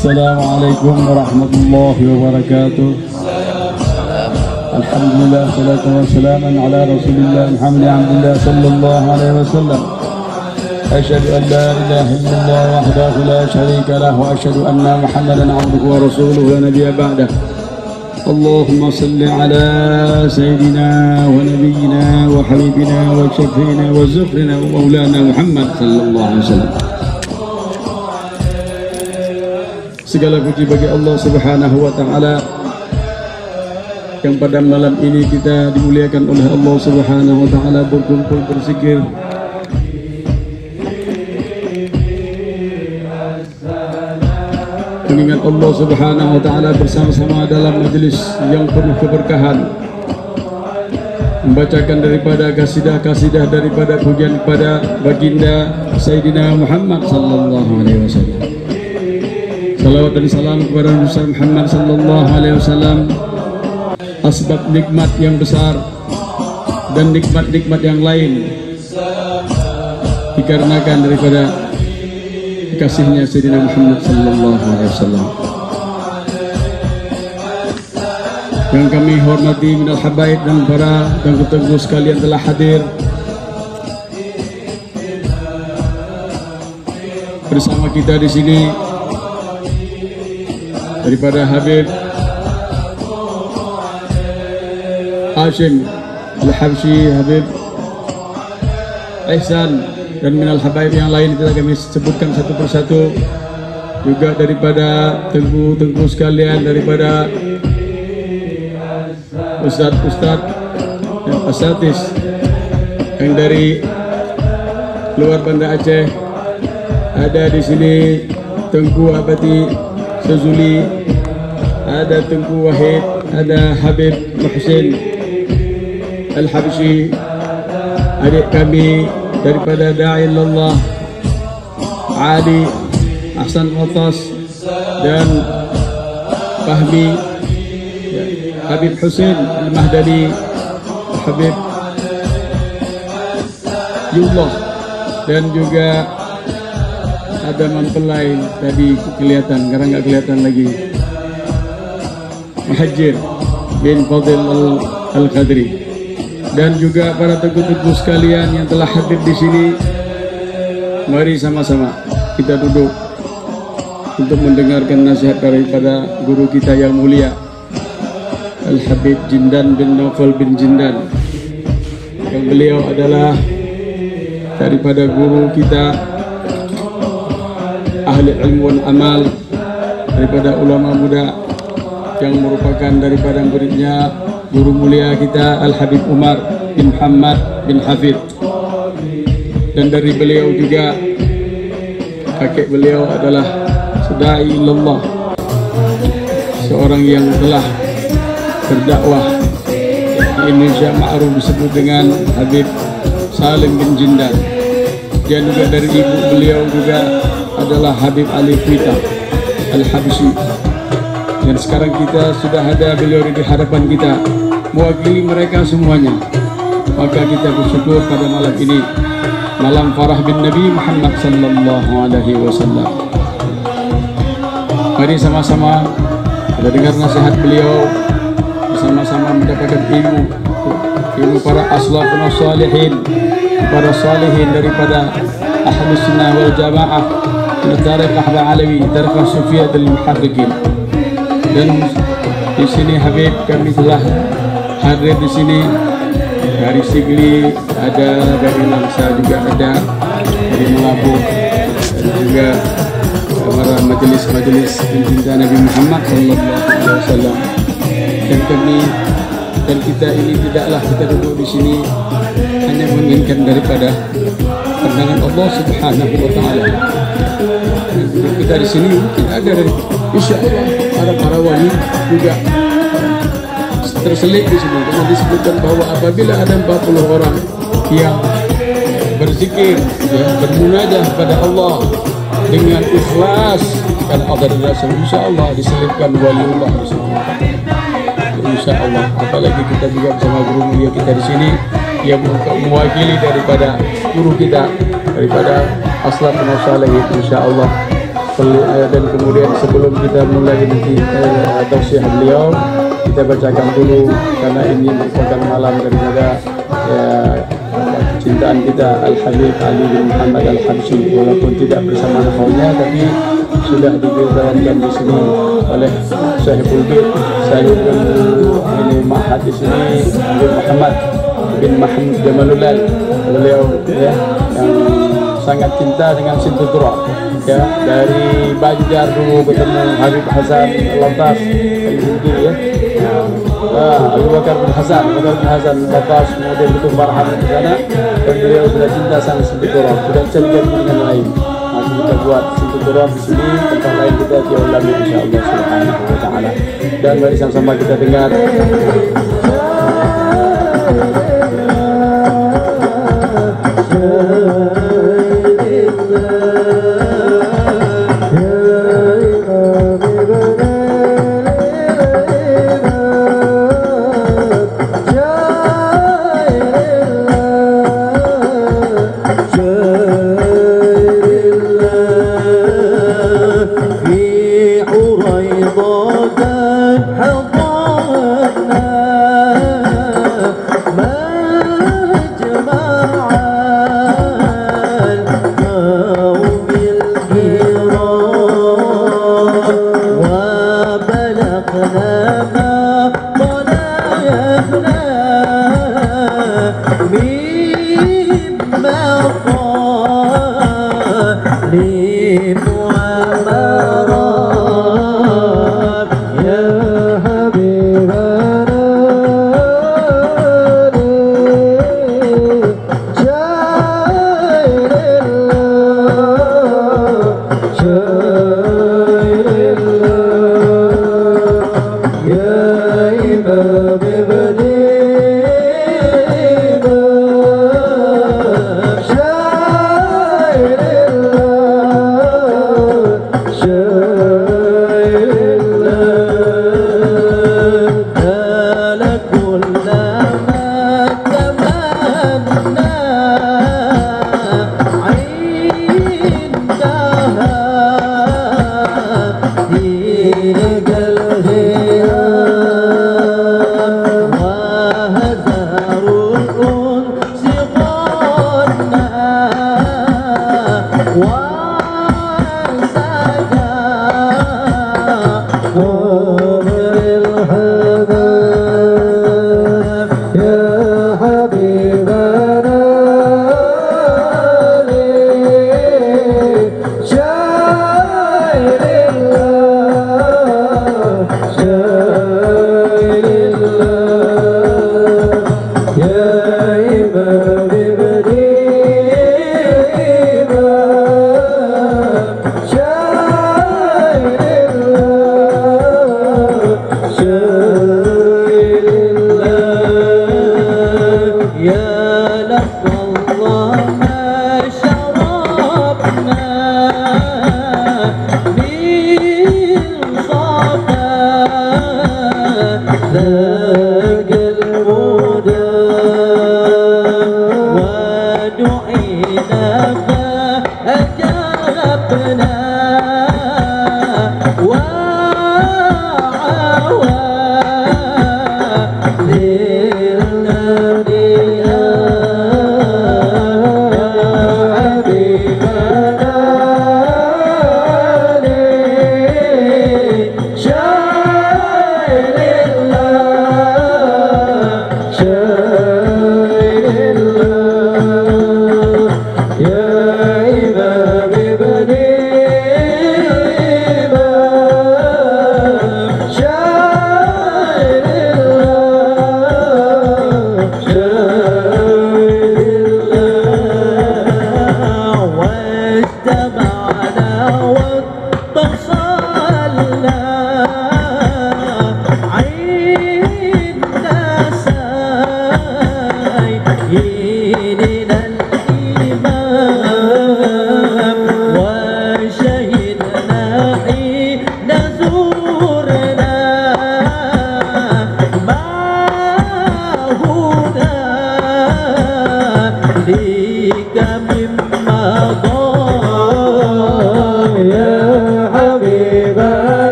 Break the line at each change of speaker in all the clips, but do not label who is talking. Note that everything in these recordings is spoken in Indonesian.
Assalamualaikum warahmatullahi wabarakatuh. Alhamdulillah, salatu wassalamu ala rasulillah Muhammad abdillah sallallahu alaihi wasallam. Asyhadu an la ilaha illallah wahdahu la syarika lah wa asyhadu anna Muhammadan abduhu wa rasuluhu la nabiyya ba'dah. Allahumma salli ala sayyidina wa nabiyyina wa habibina wa syafi'ina wa zufrina wa maulana Muhammad sallallahu alaihi wasallam. Segala puji bagi Allah Subhanahu wa taala yang pada malam ini kita dimuliakan oleh Allah Subhanahu wa taala, berkumpul berzikir mengingat Allah Subhanahu wa taala bersama-sama dalam majelis yang penuh keberkahan, membacakan daripada kasidah-kasidah daripada pujian kepada baginda Sayyidina Muhammad sallallahu alaihi wasallam. Salawat dan salam kepada Rasul Muhammad sallallahu alaihi wasallam, asbab nikmat yang besar dan nikmat-nikmat yang lain dikarenakan daripada kasihnya Sayyidina Muhammad sallallahu alaihi wasallam. Yang kami hormati minal habaib dan para tengku-tengku sekalian telah hadir bersama kita di sini, daripada Habib Hashim Al-Habsyi, Habib Ihsan, dan minal habaib yang lain kita kami sebutkan satu persatu, juga daripada tengku-tengku sekalian, daripada ustadz-ustadz dan asatis yang dari luar Banda Aceh. Ada di sini Tengku Abati Sazuli, ada Tengku Wahid, ada Habib Muhsin Al-Habsyi, adik kami daripada Da'illallah Ali Ahsan Atas, dan Fahmi Habib Husin Al-Mahdani, Habib Yullah, dan juga ada mempelai tadi kelihatan, sekarang nggak kelihatan lagi, Muhajir bin Fadil Al-Qadri, dan juga para tengku-tengku sekalian yang telah hadir di sini. Mari sama-sama kita duduk untuk mendengarkan nasihat daripada guru kita yang mulia Al-Habib Jindan bin Naufal bin Jindan, yang beliau adalah daripada guru kita ahli ilmu dan amal, daripada ulama muda, yang merupakan daripada muridnya guru mulia kita Al-Habib Umar bin Muhammad bin Hafid, dan dari beliau juga kakek beliau adalah Da'i ilallah, seorang yang telah berdakwah di Indonesia, ma'ruf disebut dengan Habib Salim bin Jindan. Dan juga dari ibu beliau juga adalah Habib Ali Fita Al-Habsyi, dan sekarang kita sudah ada beliau di hadapan kita mewakili mereka semuanya. Maka kita bersyukur pada malam ini, malam farah bin Nabi Muhammad sallallahu alaihi wasallam. Mari sama-sama kita dengar nasihat beliau, bersama-sama mendapatkan ilmu para aslafun salihin, para salihin daripada Ahlus Sunnah wal Jamaah, Tarik Ahba Alawi, Tarikh Sufiyat al-Muhaqqiqin. Dan di sini Habib kami telah hadir di sini dari Sigli, ada dari Langsa, juga ada dari Melabu, dan juga para majelis-majelis pencinta Nabi Muhammad sallallahu alaihi wasallam. Dan kita ini tidaklah kita duduk di sini hanya menginginkan daripada pandangan Allah Subhanahu wa taala. Kita di sini mungkin ada dari insyaallah para wali juga terselit di sini, karena disebutkan bahwa apabila ada 40 orang yang berzikir, bermunajah kepada Allah dengan ikhlas dan qadar rasul, insyaallah diselipkan waliullah di sini. Insyaallah, apalagi kita juga bersama guru mulia kita di sini yang mewakili daripada guru kita, daripada Aslafun Salihin, insyaallah dan kemudian sebelum kita mulai nanti tausiah beliau, kita bacakan dulu karena ini merupakan malam daripada kecintaan kita Al-Habib Ali bin Muhammad Al-Habsyi, walaupun tidak bersama nakhawnya tapi sudah diberitahukan di sini oleh Sahibul Bait, Sahibul ini Ma'had di sini bin Muhammad bin Mahmud Jamalullah, beliau ya yang sangat cinta dengan Sintutura ya, dari Banjar dulu ketemu Habib Hasan Lantas ya, Abu Bakar bin Hasan Lantas, kemudian Betul Barham di sana, dan beliau sudah cinta sama Sintutura, sudah cari dengan lain. Masih kita buat Sintutura di sini, tempat lain kita diulami insyaallah subhanahu wa ta'ala. Dan mari sama-sama kita dengar
ما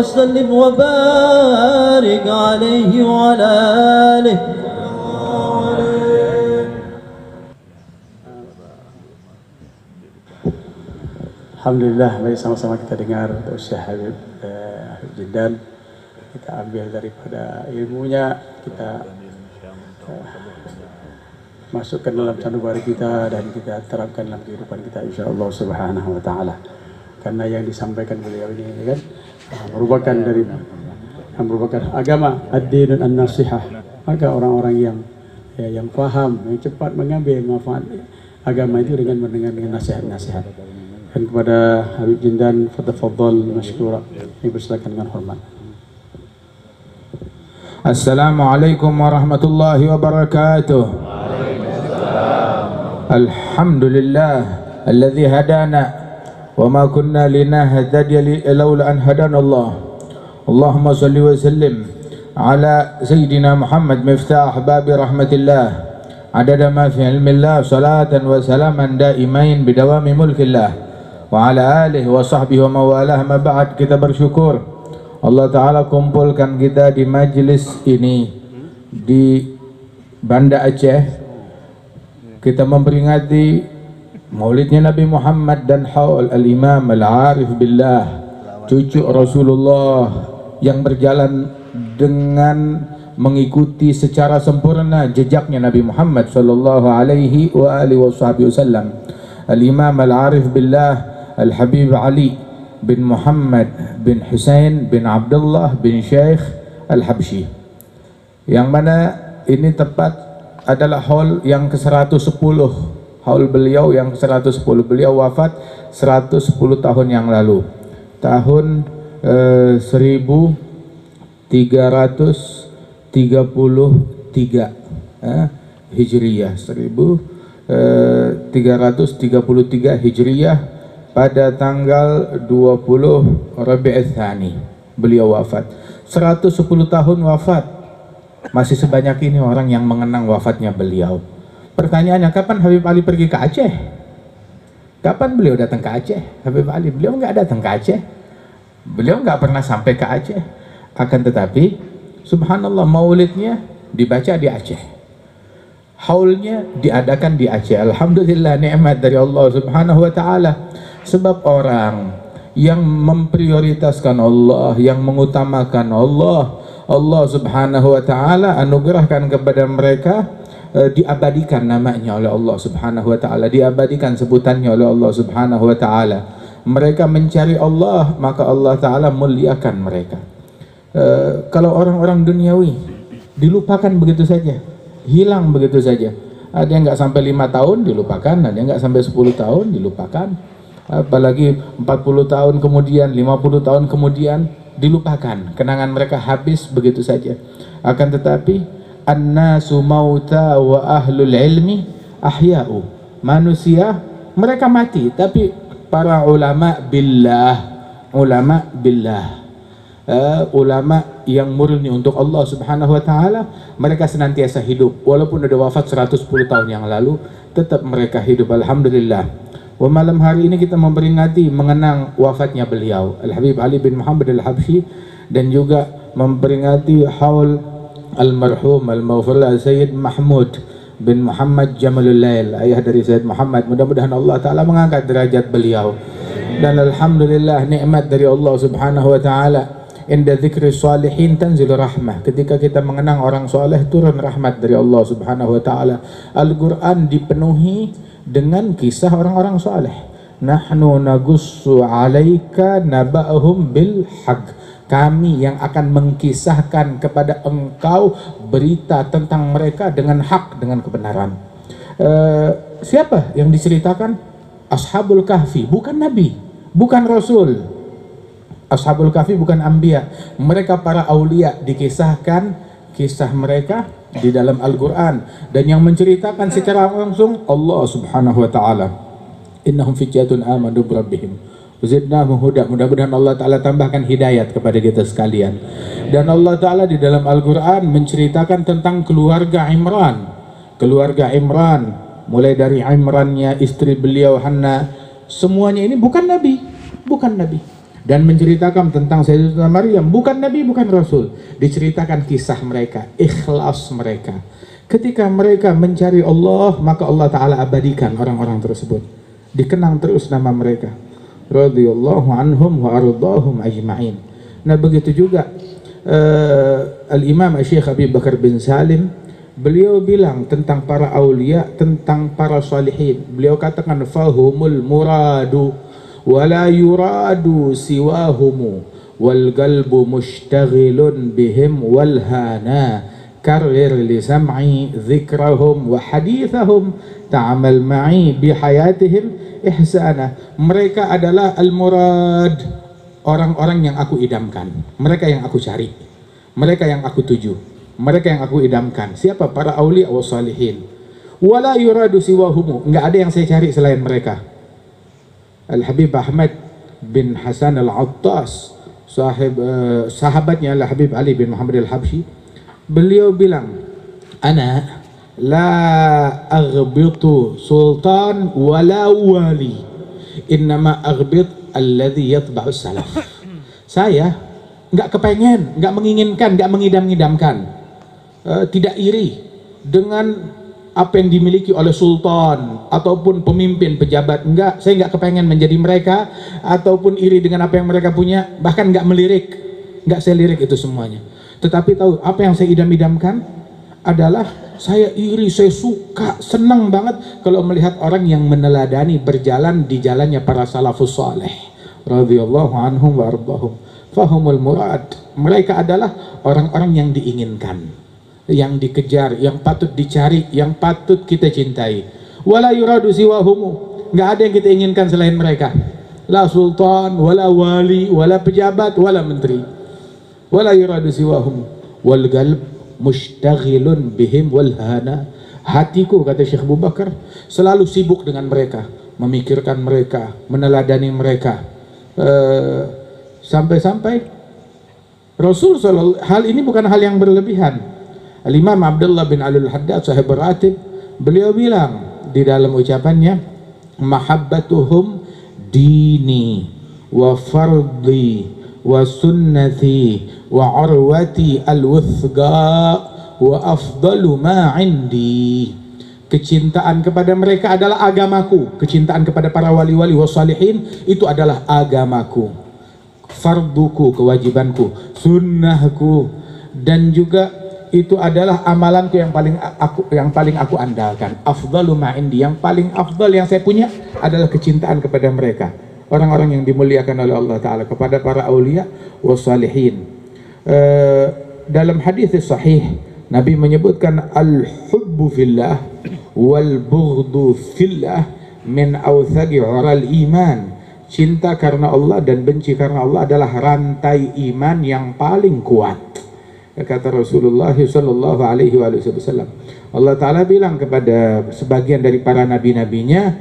وسلم وبارك عليه وعلى آله.
Alhamdulillah, mari sama-sama kita dengar Syekh Habib Jindan. Kita ambil daripada ilmunya, kita masukkan dalam sanubari kita dan kita terapkan dalam kehidupan kita insyaallah subhanahu wa ta'ala. Karena yang disampaikan beliau ini kan merupakan agama ad-dinun an-nasihah. Maka orang-orang yang faham, yang cepat mengambil manfaat agama itu dengan mendengar nasihat-nasihat. Dan kepada Habib Jindan, fadhal masykura, dipersilakan dengan hormat.
Assalamualaikum warahmatullahi wabarakatuh. Alhamdulillah alladzi hadana wa ma kunna linahtadiya laula an hadana Allah. Allahumma salli wa sallim ala sayyidina Muhammad miftah babi rahmatillah adada ma fi ilmillah salatan wa salaman daimain bidawami mulkillah wa ala alihi wa sahbihi wa mawalah. Ma ba'd, kita bersyukur Allah Ta'ala kumpulkan kita di majlis ini di Banda Aceh. Kita memperingati maulidnya Nabi Muhammad dan haul al-imam al-arif billah, cucu Rasulullah yang berjalan dengan mengikuti secara sempurna jejaknya Nabi Muhammad sallallahu alaihi wa alihi wasallam. Al-imam al-arif billah Al-Habib Ali bin Muhammad bin Husain bin Abdullah bin Syekh Al-Habsyi, yang mana ini tepat adalah haul yang ke-110, haul beliau yang ke-110. Beliau wafat 110 tahun yang lalu, tahun 1333 Hijriyah, 1333 Hijriyah, pada tanggal 20 Rabi'ul Tsani beliau wafat. 110 tahun wafat, masih sebanyak ini orang yang mengenang wafatnya beliau. Pertanyaannya, kapan Habib Ali pergi ke Aceh? Kapan beliau datang ke Aceh? Habib Ali, beliau nggak datang ke Aceh, beliau nggak pernah sampai ke Aceh. Akan tetapi subhanallah, maulidnya dibaca di Aceh, haulnya diadakan di Aceh. Alhamdulillah, nikmat dari Allah subhanahu wa ta'ala. Sebab orang yang memprioritaskan Allah, yang mengutamakan Allah, Allah subhanahu wa ta'ala anugerahkan kepada mereka, diabadikan namanya oleh Allah subhanahu wa ta'ala, diabadikan sebutannya oleh Allah subhanahu wa ta'ala. Mereka mencari Allah, maka Allah ta'ala muliakan mereka. Kalau orang-orang duniawi dilupakan begitu saja, hilang begitu saja. Ada yang nggak sampai 5 tahun dilupakan, ada yang nggak sampai 10 tahun dilupakan, apalagi 40 tahun kemudian, 50 tahun kemudian dilupakan. Kenangan mereka habis begitu saja. Akan tetapi annasu mauta wa ahlul ilmi ahya'u, manusia mereka mati, tapi para ulama billah, ulama yang murni untuk Allah subhanahu wa ta'ala, mereka senantiasa hidup. Walaupun sudah wafat 110 tahun yang lalu, tetap mereka hidup. Alhamdulillah. Malam hari ini kita memperingati, mengenang wafatnya beliau Al-Habib Ali bin Muhammad Al-Habsyi, dan juga memperingati haul almarhum al-maghfurlah Sayyid Mahmud bin Muhammad Jamalul Lail, ayah dari Sayyid Muhammad. Mudah-mudahan Allah Ta'ala mengangkat derajat beliau. Dan Alhamdulillah, nikmat dari Allah subhanahu wa ta'ala. Inda dzikri salihin tanzilu rahmah. Ketika kita mengenang orang soleh, turun rahmat dari Allah subhanahu wa ta'ala. Al-Quran dipenuhi dengan kisah orang-orang saleh. Nahnu nagussu 'alaika naba'hum bil haqq. Kami yang akan mengkisahkan kepada engkau berita tentang mereka dengan hak, dengan kebenaran. Siapa yang diceritakan? Ashabul Kahfi, bukan nabi, bukan rasul. Ashabul Kahfi bukan anbiya. Mereka para aulia, dikisahkan kisah mereka di dalam Al-Quran, dan yang menceritakan secara langsung Allah Subhanahu wa taala. Innahum fityatun amanu bi rabbihim zidnahum huda. Mudah-mudahan Allah Ta'ala tambahkan hidayat kepada kita sekalian. Dan Allah Ta'ala di dalam Al-Quran menceritakan tentang keluarga Imran. Keluarga Imran, mulai dari Imrannya istri beliau Hanna, semuanya ini bukan nabi, bukan nabi. Dan menceritakan tentang Sayyidatuna Maryam, bukan nabi, bukan rasul. Diceritakan kisah mereka, ikhlas mereka. Ketika mereka mencari Allah, maka Allah Ta'ala abadikan orang-orang tersebut. Dikenang terus nama mereka. Radhiyallahu anhum wa ardahum ajma'in. Nah, begitu juga Al-Imam Syekh Abi Bakar bin Salim, beliau bilang tentang para aulia, tentang para salihin. Beliau katakan fahumul muradu wa la yuradu siwahumu wal qalbu mushtaghilun bihim wal hana karir li sam'i dzikrahum wa hadithahum ta'amal ma'i bihayatihim ihsana. Mereka adalah al-murad, orang-orang yang aku idamkan, mereka yang aku cari, mereka yang aku tuju, mereka yang aku idamkan. Siapa? Para aulia wa salihin. Wala yuradu siwahumu, enggak ada yang saya cari selain mereka. Al-Habib Ahmad bin Hasan Al-Attas, sahabatnya Al-Habib Ali bin Muhammad Al-Habsyi, beliau bilang, ana la aghbitu sultan wala wali, innama aghbit alladhi yatba'u salaf. Saya nggak kepengen, nggak menginginkan, nggak mengidam-ngidamkan, tidak iri dengan apa yang dimiliki oleh sultan ataupun pemimpin pejabat. Enggak, saya nggak kepengen menjadi mereka ataupun iri dengan apa yang mereka punya, bahkan nggak melirik, nggak saya lirik itu semuanya. Tetapi tahu apa yang saya idam-idamkan adalah saya iri, saya suka, senang banget kalau melihat orang yang meneladani berjalan di jalannya para salafus saleh radhiyallahu anhum wa ardahum. Fahumul murad, mereka adalah orang-orang yang diinginkan, yang dikejar, yang patut dicari, yang patut kita cintai. Wala yuradu siwahumu, nggak ada yang kita inginkan selain mereka. La sultan, wala wali, wala pejabat, wala menteri. Wala yuradu siwahumu wal qalb mushtaghilun bihim wal hana. Hatiku, kata Syekh Abu Bakar, selalu sibuk dengan mereka, memikirkan mereka, meneladani mereka. Sampai-sampai Rasul sallallahu, hal ini bukan hal yang berlebihan. Al-Imam Abdullah bin Alul Haddad sahib Ratib, beliau bilang di dalam ucapannya, mahabbatuhum dini wa fardhi wa sunnati wa arwati al-wuthqa wa afdalu ma indi. Kecintaan kepada mereka adalah agamaku, kecintaan kepada para wali-wali wa salihin itu adalah agamaku, farduku, kewajibanku, sunnahku, dan juga itu adalah amalanku yang paling aku andalkan. Afdalu ma indi, yang paling afdal yang saya punya adalah kecintaan kepada mereka, orang-orang yang dimuliakan oleh Allah Ta'ala, kepada para aulia wa salihin. Dalam hadis sahih Nabi menyebutkan al-hubbu fillah wal bughdu fillah min awthaqi ural iman. Cinta karena Allah dan benci karena Allah adalah rantai iman yang paling kuat. Kata Rasulullah sallallahu alaihi wasallam, Allah Ta'ala bilang kepada sebagian dari para nabi-nabinya,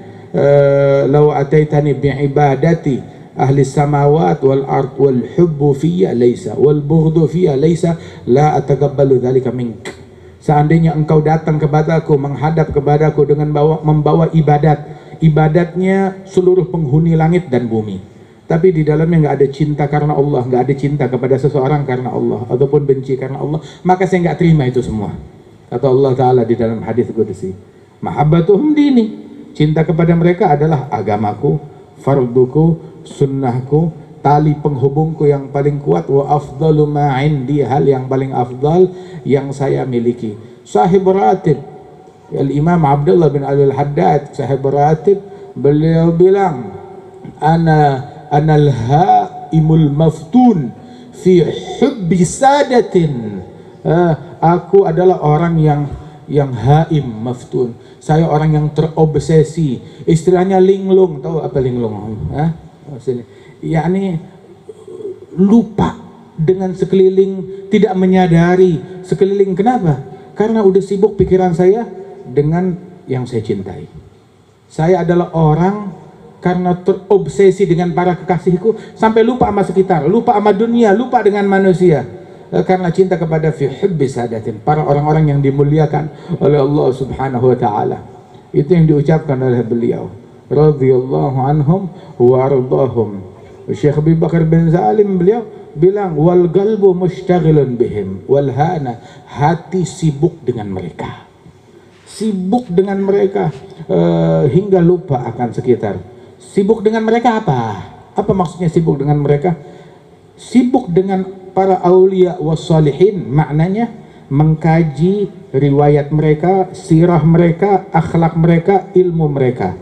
law ataitani bi'ibadati ahli samawat wal ard wal hubbu fiyya laysa wal bughdu fiyya laysa la ataqabbalu dzalika mink. Seandainya engkau datang kepadaku, menghadap kepadaku dengan membawa ibadatnya seluruh penghuni langit dan bumi, tapi di dalamnya nggak ada cinta karena Allah, nggak ada cinta kepada seseorang karena Allah, ataupun benci karena Allah, maka saya nggak terima itu semua. Kata Allah Ta'ala di dalam hadis qudsi, mahabbatuhum dini, cinta kepada mereka adalah agamaku, farduku, sunnahku, tali penghubungku yang paling kuat, wa afdalu ma indi, hal yang paling afdal yang saya miliki. Sahib Ratib Al-Imam Abdullah bin Ali Al-Haddad sahib ratib, beliau bilang anal haimul maftun fi hubbi sadatin. Aku adalah orang yang haim maftun. Saya orang yang terobsesi. Istilahnya linglung. Tahu apa linglung? Yakni lupa dengan sekeliling, tidak menyadari sekeliling. Kenapa? Karena udah sibuk pikiran saya dengan yang saya cintai. Saya adalah orang karena terobsesi dengan para kekasihku sampai lupa sama sekitar, lupa sama dunia, lupa dengan manusia. Karena cinta kepada fi hubbi sadatin, para orang-orang yang dimuliakan oleh Allah Subhanahu wa taala. Itu yang diucapkan oleh beliau. Radhiyallahu anhum wa ardahum. Syekh Abi Bakar bin Salim beliau bilang wal qalbu mushtaghilun bihim wal hana, hati sibuk dengan mereka. Sibuk dengan mereka hingga lupa akan sekitar. Sibuk dengan mereka apa? Apa maksudnya sibuk dengan mereka? Sibuk dengan para aulia wassalihin, maknanya mengkaji riwayat mereka, sirah mereka, akhlak mereka, ilmu mereka.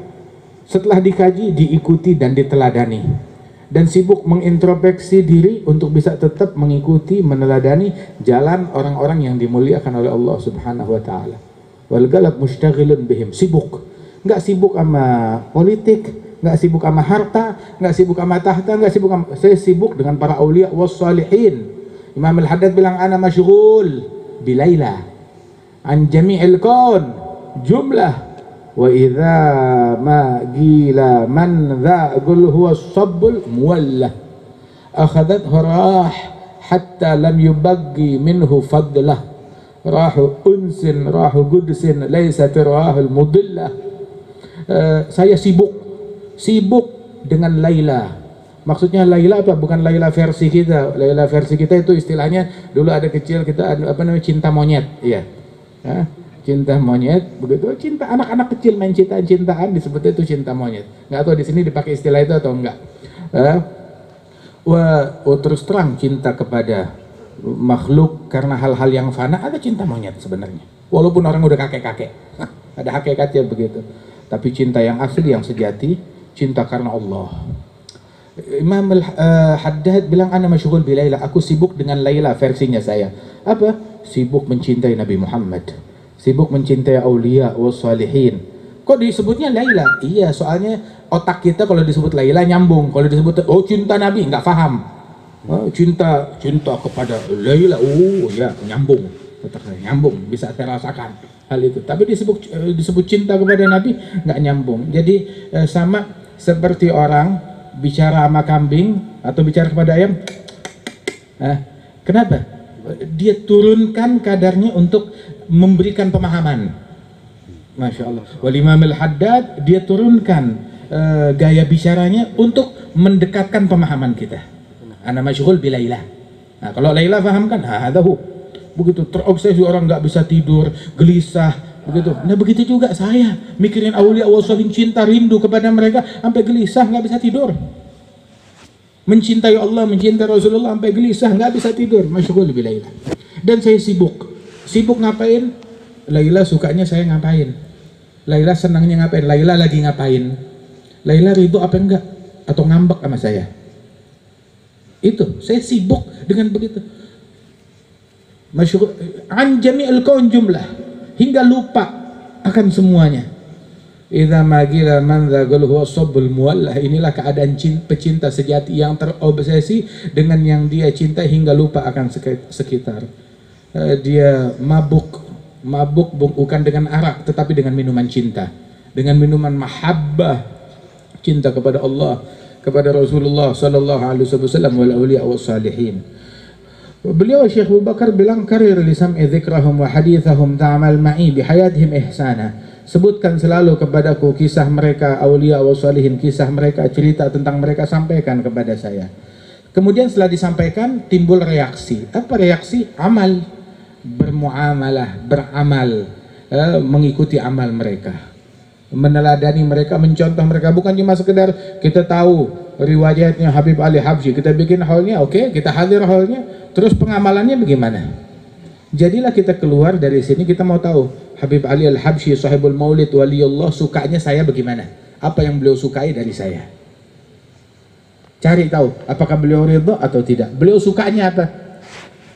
Setelah dikaji, diikuti dan diteladani. Dan sibuk mengintrospeksi diri untuk bisa tetap mengikuti, meneladani jalan orang-orang yang dimuliakan oleh Allah Subhanahu wa taala. Wal qalb mushtaghilun bihim, sibuk. Enggak sibuk sama politik, enggak sibuk sama harta, enggak sibuk sama tahta, enggak sibuk sama, saya sibuk dengan para aulia wassalihin. Imam Al-Haddad bilang ana masyghul bilaila an jami'il kaun jumlah. Wa idza ma gila man dha qul huwa as-sabbul muwallah akhadat harah hatta lam yubaghi minhu fadlah rahu unsin rahu gudsin laysat rahul mudillah. Saya sibuk dengan Laila. Maksudnya Laila apa? Bukan Laila versi kita. Laila versi kita itu istilahnya dulu ada kecil kita apa namanya, cinta monyet, iya. Cinta monyet, begitu cinta anak-anak kecil main cintaan disebutnya itu cinta monyet. Nggak tahu di sini dipakai istilah itu atau enggak. Terus terang cinta kepada makhluk karena hal-hal yang fana, ada cinta monyet sebenarnya. Walaupun orang udah kakek-kakek, ada hakikatnya begitu. Tapi cinta yang asli, yang sejati, cinta karena Allah. Imam Al-Haddad bilang ana masyghul bi Laila, aku sibuk dengan Laila versinya saya. Apa? Sibuk mencintai Nabi Muhammad. Sibuk mencintai aulia wassalihin. Kok disebutnya Laila? Iya, soalnya otak kita kalau disebut Laila nyambung. Kalau disebut cinta Nabi nggak paham. Cinta kepada Laila, ya nyambung. Otak saya nyambung, bisa saya rasakan hal itu. Tapi disebut cinta kepada Nabi nggak nyambung. Jadi sama seperti orang bicara sama kambing atau bicara kepada ayam. Kenapa? Dia turunkan kadarnya untuk memberikan pemahaman. Masya Allah. Wal Imam Al-Haddad dia turunkan gaya bicaranya untuk mendekatkan pemahaman kita. Ana masyghul bi Laila. Nah, kalau Laila paham kan? Hadahu. Begitu terobsesi orang nggak bisa tidur, gelisah, begitu. Nah begitu juga saya mikirin aulia wasalin, cinta rindu kepada mereka sampai gelisah nggak bisa tidur. Mencintai Allah, mencintai Rasulullah sampai gelisah nggak bisa tidur. Masyghul bi Laila. Dan saya sibuk ngapain? Laila sukanya saya ngapain? Laila senangnya ngapain? Laila lagi ngapain? Laila ridho apa enggak? Atau ngambek sama saya? Itu, saya sibuk dengan begitu. Masyghul an jami'il kaun jumlah, hingga lupa akan semuanya. Idza magila man dzaqul huwa sabbul muwallah, inilah keadaan pecinta sejati yang terobsesi dengan yang dia cinta hingga lupa akan sekitar. Dia mabuk bukan dengan arak tetapi dengan minuman cinta, dengan minuman mahabbah, cinta kepada Allah, kepada Rasulullah sallallahu alaihi wasallam wal auliya wassalihin. Beliau Syekh Abu Bakar bilang karir li sam'i dzikrahum wa hadithahum ta'mal ma'i bi hayatihim ihsana. Sebutkan selalu kepadaku kisah mereka aulia wassalihin, kisah mereka, cerita tentang mereka, sampaikan kepada saya. Kemudian setelah disampaikan timbul reaksi. Apa reaksi? Amal, bermuamalah, beramal, mengikuti amal mereka, meneladani mereka, mencontoh mereka. Bukan cuma sekedar kita tahu riwayatnya Habib Ali Habsyi, kita bikin haulnya, oke, kita hadir haulnya, terus pengamalannya bagaimana? Jadilah kita keluar dari sini, kita mau tahu Habib Ali Al-Habsyi sahibul maulid waliullah sukanya saya bagaimana? Apa yang beliau sukai dari saya? Cari tahu apakah beliau ridho atau tidak. Beliau sukanya apa?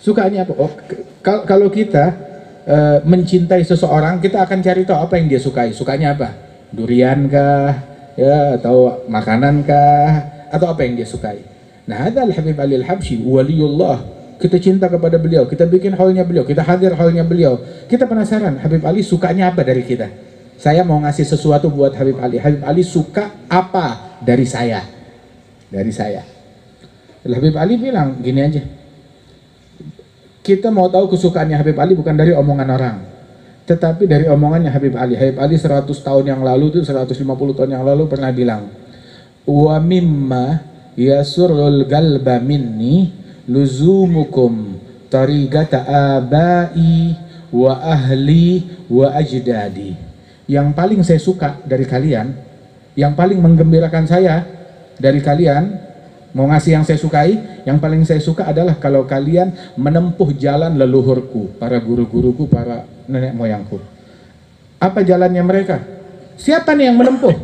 Sukanya apa? Oh, kalau kita mencintai seseorang, kita akan cari tahu apa yang dia sukai. Sukanya apa? Durian kah? Ya, atau makanan kah? Atau apa yang dia sukai? Nah, ada Habib Ali Al-Habsyi waliullah. Kita cinta kepada beliau, kita bikin haulnya beliau, kita hadir haulnya beliau. Kita penasaran Habib Ali sukanya apa dari kita. Saya mau ngasih sesuatu buat Habib Ali. Habib Ali suka apa dari saya? Dari saya. Habib Ali bilang gini aja. Kita mau tahu kesukaannya Habib Ali bukan dari omongan orang, tetapi dari omongannya Habib Ali. Habib Ali 100 tahun yang lalu, itu 150 tahun yang lalu pernah bilang, wa mimma yasurul galba minni luzumukum tariqata abai wa ahli wa ajdadi. Yang paling saya suka dari kalian, yang paling menggembirakan saya dari kalian, mau ngasih yang saya sukai, yang paling saya suka adalah kalau kalian menempuh jalan leluhurku, para guru-guruku, para nenek moyangku. Apa jalannya mereka? Siapa nih yang menempuh?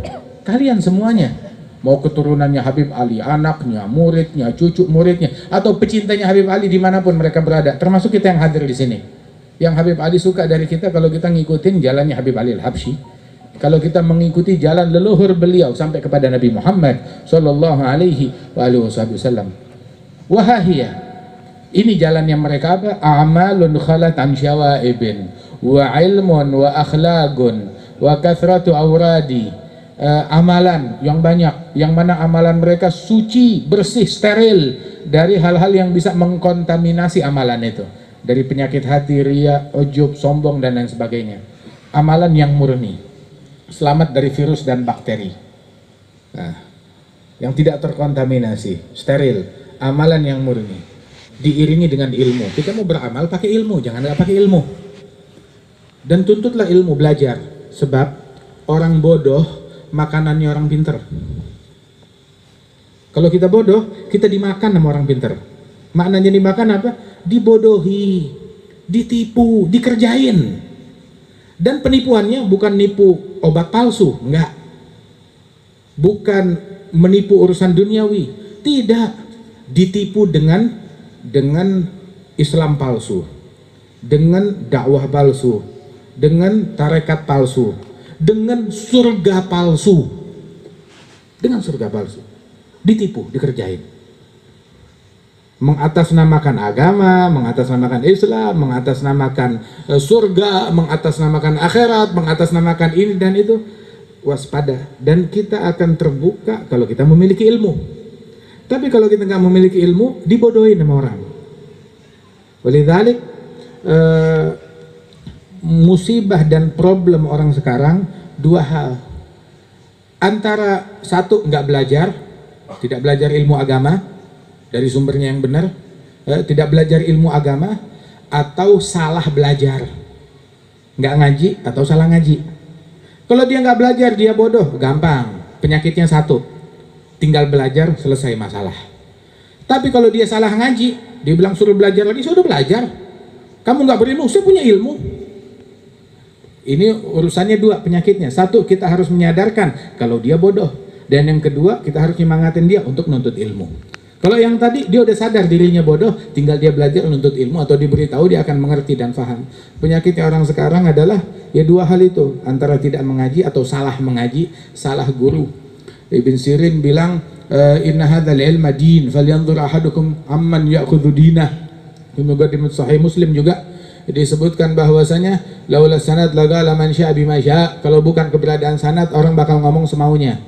Kalian semuanya. Mau keturunannya Habib Ali, anaknya, muridnya, cucu muridnya, atau pecintanya Habib Ali dimanapun mereka berada, termasuk kita yang hadir di sini. Yang Habib Ali suka dari kita kalau kita ngikutin jalannya Habib Ali Al-Habsyi, kalau kita mengikuti jalan leluhur beliau sampai kepada Nabi Muhammad Sallallahu Alaihi Wasallam. Wahahiyah, ini jalannya mereka apa? A'malun khalat an syawaibin wa ilmun wa akhlagun wa kathratu awradi. Amalan yang banyak, yang mana amalan mereka suci, bersih, steril dari hal-hal yang bisa mengkontaminasi amalan itu, dari penyakit hati, riya, ujub, sombong dan lain sebagainya. Amalan yang murni, selamat dari virus dan bakteri, yang tidak terkontaminasi, steril. Amalan yang murni diiringi dengan ilmu. Kita mau beramal pakai ilmu, jangan nggak pakai ilmu. Dan tuntutlah ilmu, belajar, sebab orang bodoh makanannya orang pinter. Kalau kita bodoh, kita dimakan sama orang pinter. Maknanya dimakan apa? Dibodohi, ditipu, dikerjain. Dan penipuannya bukan nipu obat palsu, enggak. Bukan menipu urusan duniawi, tidak. Ditipu dengan Islam palsu, dengan dakwah palsu, dengan tarekat palsu, dengan surga palsu, ditipu, dikerjain, mengatasnamakan agama, mengatasnamakan Islam, mengatasnamakan surga, mengatasnamakan akhirat, mengatasnamakan ini dan itu. Waspada, dan kita akan terbuka kalau kita memiliki ilmu. Tapi kalau kita nggak memiliki ilmu, dibodohin sama orang. Walidzalik musibah dan problem orang sekarang dua hal. Antara satu, nggak belajar, tidak belajar ilmu agama dari sumbernya yang benar, tidak belajar ilmu agama, atau salah belajar, nggak ngaji atau salah ngaji. Kalau dia nggak belajar, dia bodoh, gampang, penyakitnya satu, tinggal belajar selesai masalah. Tapi kalau dia salah ngaji, dia bilang suruh belajar lagi, sudah belajar, kamu nggak berilmu, saya punya ilmu. Ini urusannya dua penyakitnya. Satu, kita harus menyadarkan kalau dia bodoh. Dan yang kedua, kita harus nyemangatin dia untuk nuntut ilmu. Kalau yang tadi, dia udah sadar dirinya bodoh, tinggal dia belajar nuntut ilmu atau diberitahu, dia akan mengerti dan paham. Penyakitnya orang sekarang adalah ya dua hal itu, antara tidak mengaji atau salah mengaji, salah guru. Ibn Sirin bilang, inna hadzal ilma din, falyanzur ahadukum amman ya'khudhu dinah. Di Muqaddimah Sahih Muslim juga disebutkan bahwasanya laula sanad laqala man syaa bima syaa. Kalau bukan keberadaan sanad, orang bakal ngomong semaunya.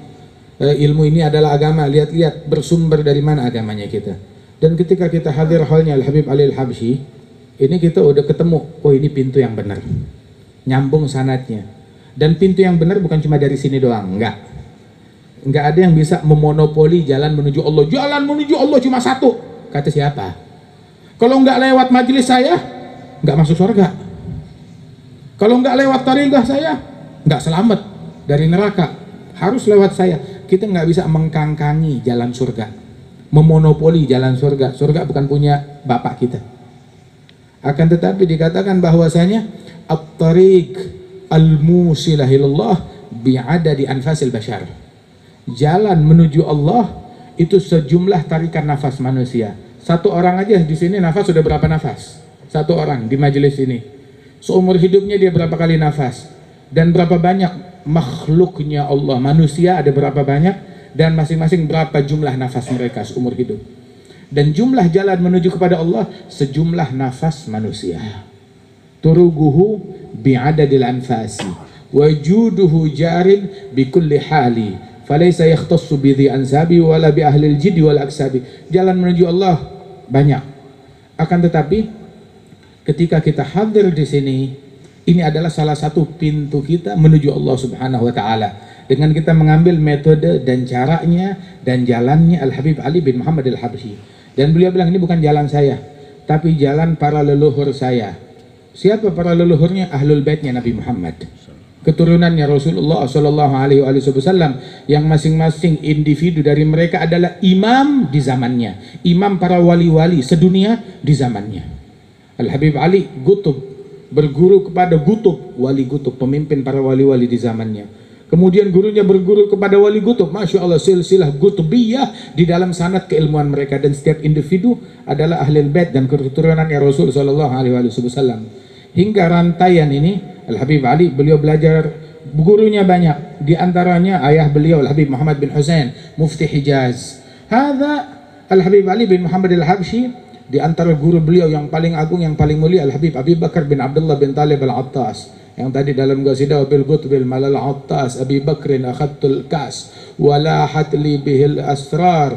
Ilmu ini adalah agama, lihat-lihat bersumber dari mana agamanya kita. Dan ketika kita hadir halnya Al-Habib Ali Al-Habsyi, ini kita udah ketemu, oh ini pintu yang benar, nyambung sanadnya. Dan pintu yang benar bukan cuma dari sini doang, enggak ada yang bisa memonopoli jalan menuju Allah. Jalan menuju Allah cuma satu, kata siapa? Kalau enggak lewat majelis saya, nggak masuk surga. Kalau nggak lewat tariqah saya, nggak selamat dari neraka. Harus lewat saya. Kita nggak bisa mengkangkangi jalan surga, memonopoli jalan surga. Surga bukan punya bapak kita. Akan tetapi dikatakan bahwasanya at-tariq al-musilah ilallah bi'adadi anfasil bashar. Jalan menuju Allah itu sejumlah tarikan nafas manusia. Satu orang aja di sini nafas sudah berapa nafas? Satu orang di majelis ini. Seumur hidupnya dia berapa kali nafas? Dan berapa banyak makhluknya Allah, manusia ada berapa banyak, dan masing-masing berapa jumlah nafas mereka seumur hidup. Dan jumlah jalan menuju kepada Allah sejumlah nafas manusia. Turuguhu bi'adadil anfasi wajuduhu jarin bikulli hali falaysa yakhtassu bidhi ansabi wala bi ahlil jiddi wal aksabi. Jalan menuju Allah banyak, akan tetapi ketika kita hadir di sini, ini adalah salah satu pintu kita menuju Allah Subhanahu wa taala dengan kita mengambil metode dan caranya dan jalannya Al-Habib Ali bin Muhammad Al-Habsyi. Dan beliau bilang ini bukan jalan saya, tapi jalan para leluhur saya. Siapa para leluhurnya? Ahlul baitnya Nabi Muhammad, keturunannya Rasulullah Shallallahu Alaihi Wasallam, yang masing-masing individu dari mereka adalah imam di zamannya, imam para wali-wali sedunia di zamannya. Al-Habib Ali Qutb berguru kepada Qutb, wali Qutb, pemimpin para wali-wali di zamannya. Kemudian gurunya berguru kepada wali Qutb. Masya Allah, silsilah Qutbiyah di dalam sanad keilmuan mereka. Dan setiap individu adalah ahlul bait dan keturunannya Rasul Shallallahu Alaihi Wasallam. Hingga rantaian ini Al-Habib Ali, beliau belajar gurunya banyak. Di antaranya ayah beliau Al-Habib Muhammad bin Husain, Mufti Hijaz. Hadza Al-Habib Ali bin Muhammad Al-Habsyi. Di antara guru beliau yang paling agung, yang paling mulia, Al-Habib Abi Bakar bin Abdullah bin Talib Al-Attas. Yang tadi dalam qasidah bil qutbil malal attas Abi Bakrin akhadtul kas walahat li bihil asrar.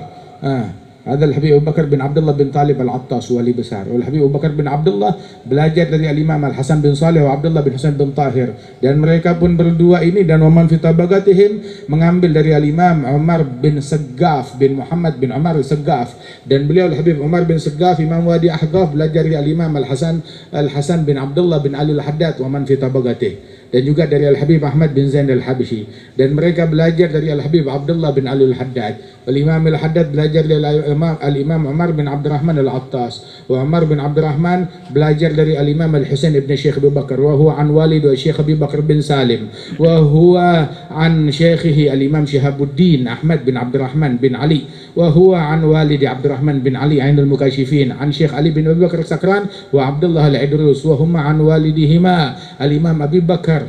Ada Al-Habib Abu Bakar bin Abdullah bin Talib Al-Attas, wali besar. Al-Habib Abu Bakar bin Abdullah belajar dari Al-Imam Al-Hasan bin Saleh wa Abdullah bin Husain bin Tahir. Dan mereka pun berdua ini dan waman fi tabagatihim mengambil dari Al-Imam Umar bin Saggaf bin Muhammad bin Umar Al-Saggaf. Dan beliau Al-Habib Umar bin Saggaf, Imam Wadi Ahqaf, belajar dari Al-Imam Al-Hasan bin Abdullah bin Ali Al-Haddad waman fi tabagatih. Dan juga dari Al-Habib Ahmad bin Zain Al-Habsyi. Dan mereka belajar dari Al-Habib Abdullah bin Ali Al-Haddad. Al-Imam Al-Haddad belajar dari Al-Imam Umar bin Abdurrahman Al-Attas. Wa Umar bin Abdurrahman belajar dari Al-Imam Al-Husain ibn Syekh Abu Bakar. Wa huwa an walidu Syekh Abu Bakar bin Salim. Wa huwa an syekhihi Al-Imam Syihabuddin Ahmad bin Abdurrahman bin Ali. Wa huwa an walidi Abdurrahman bin Ali Ainul Mukashifin. An Syekh Ali bin Abu Bakar Sakran wa Abdullah Al-Idrus. Wa huma an walidihima Al-Imam Abu Bakar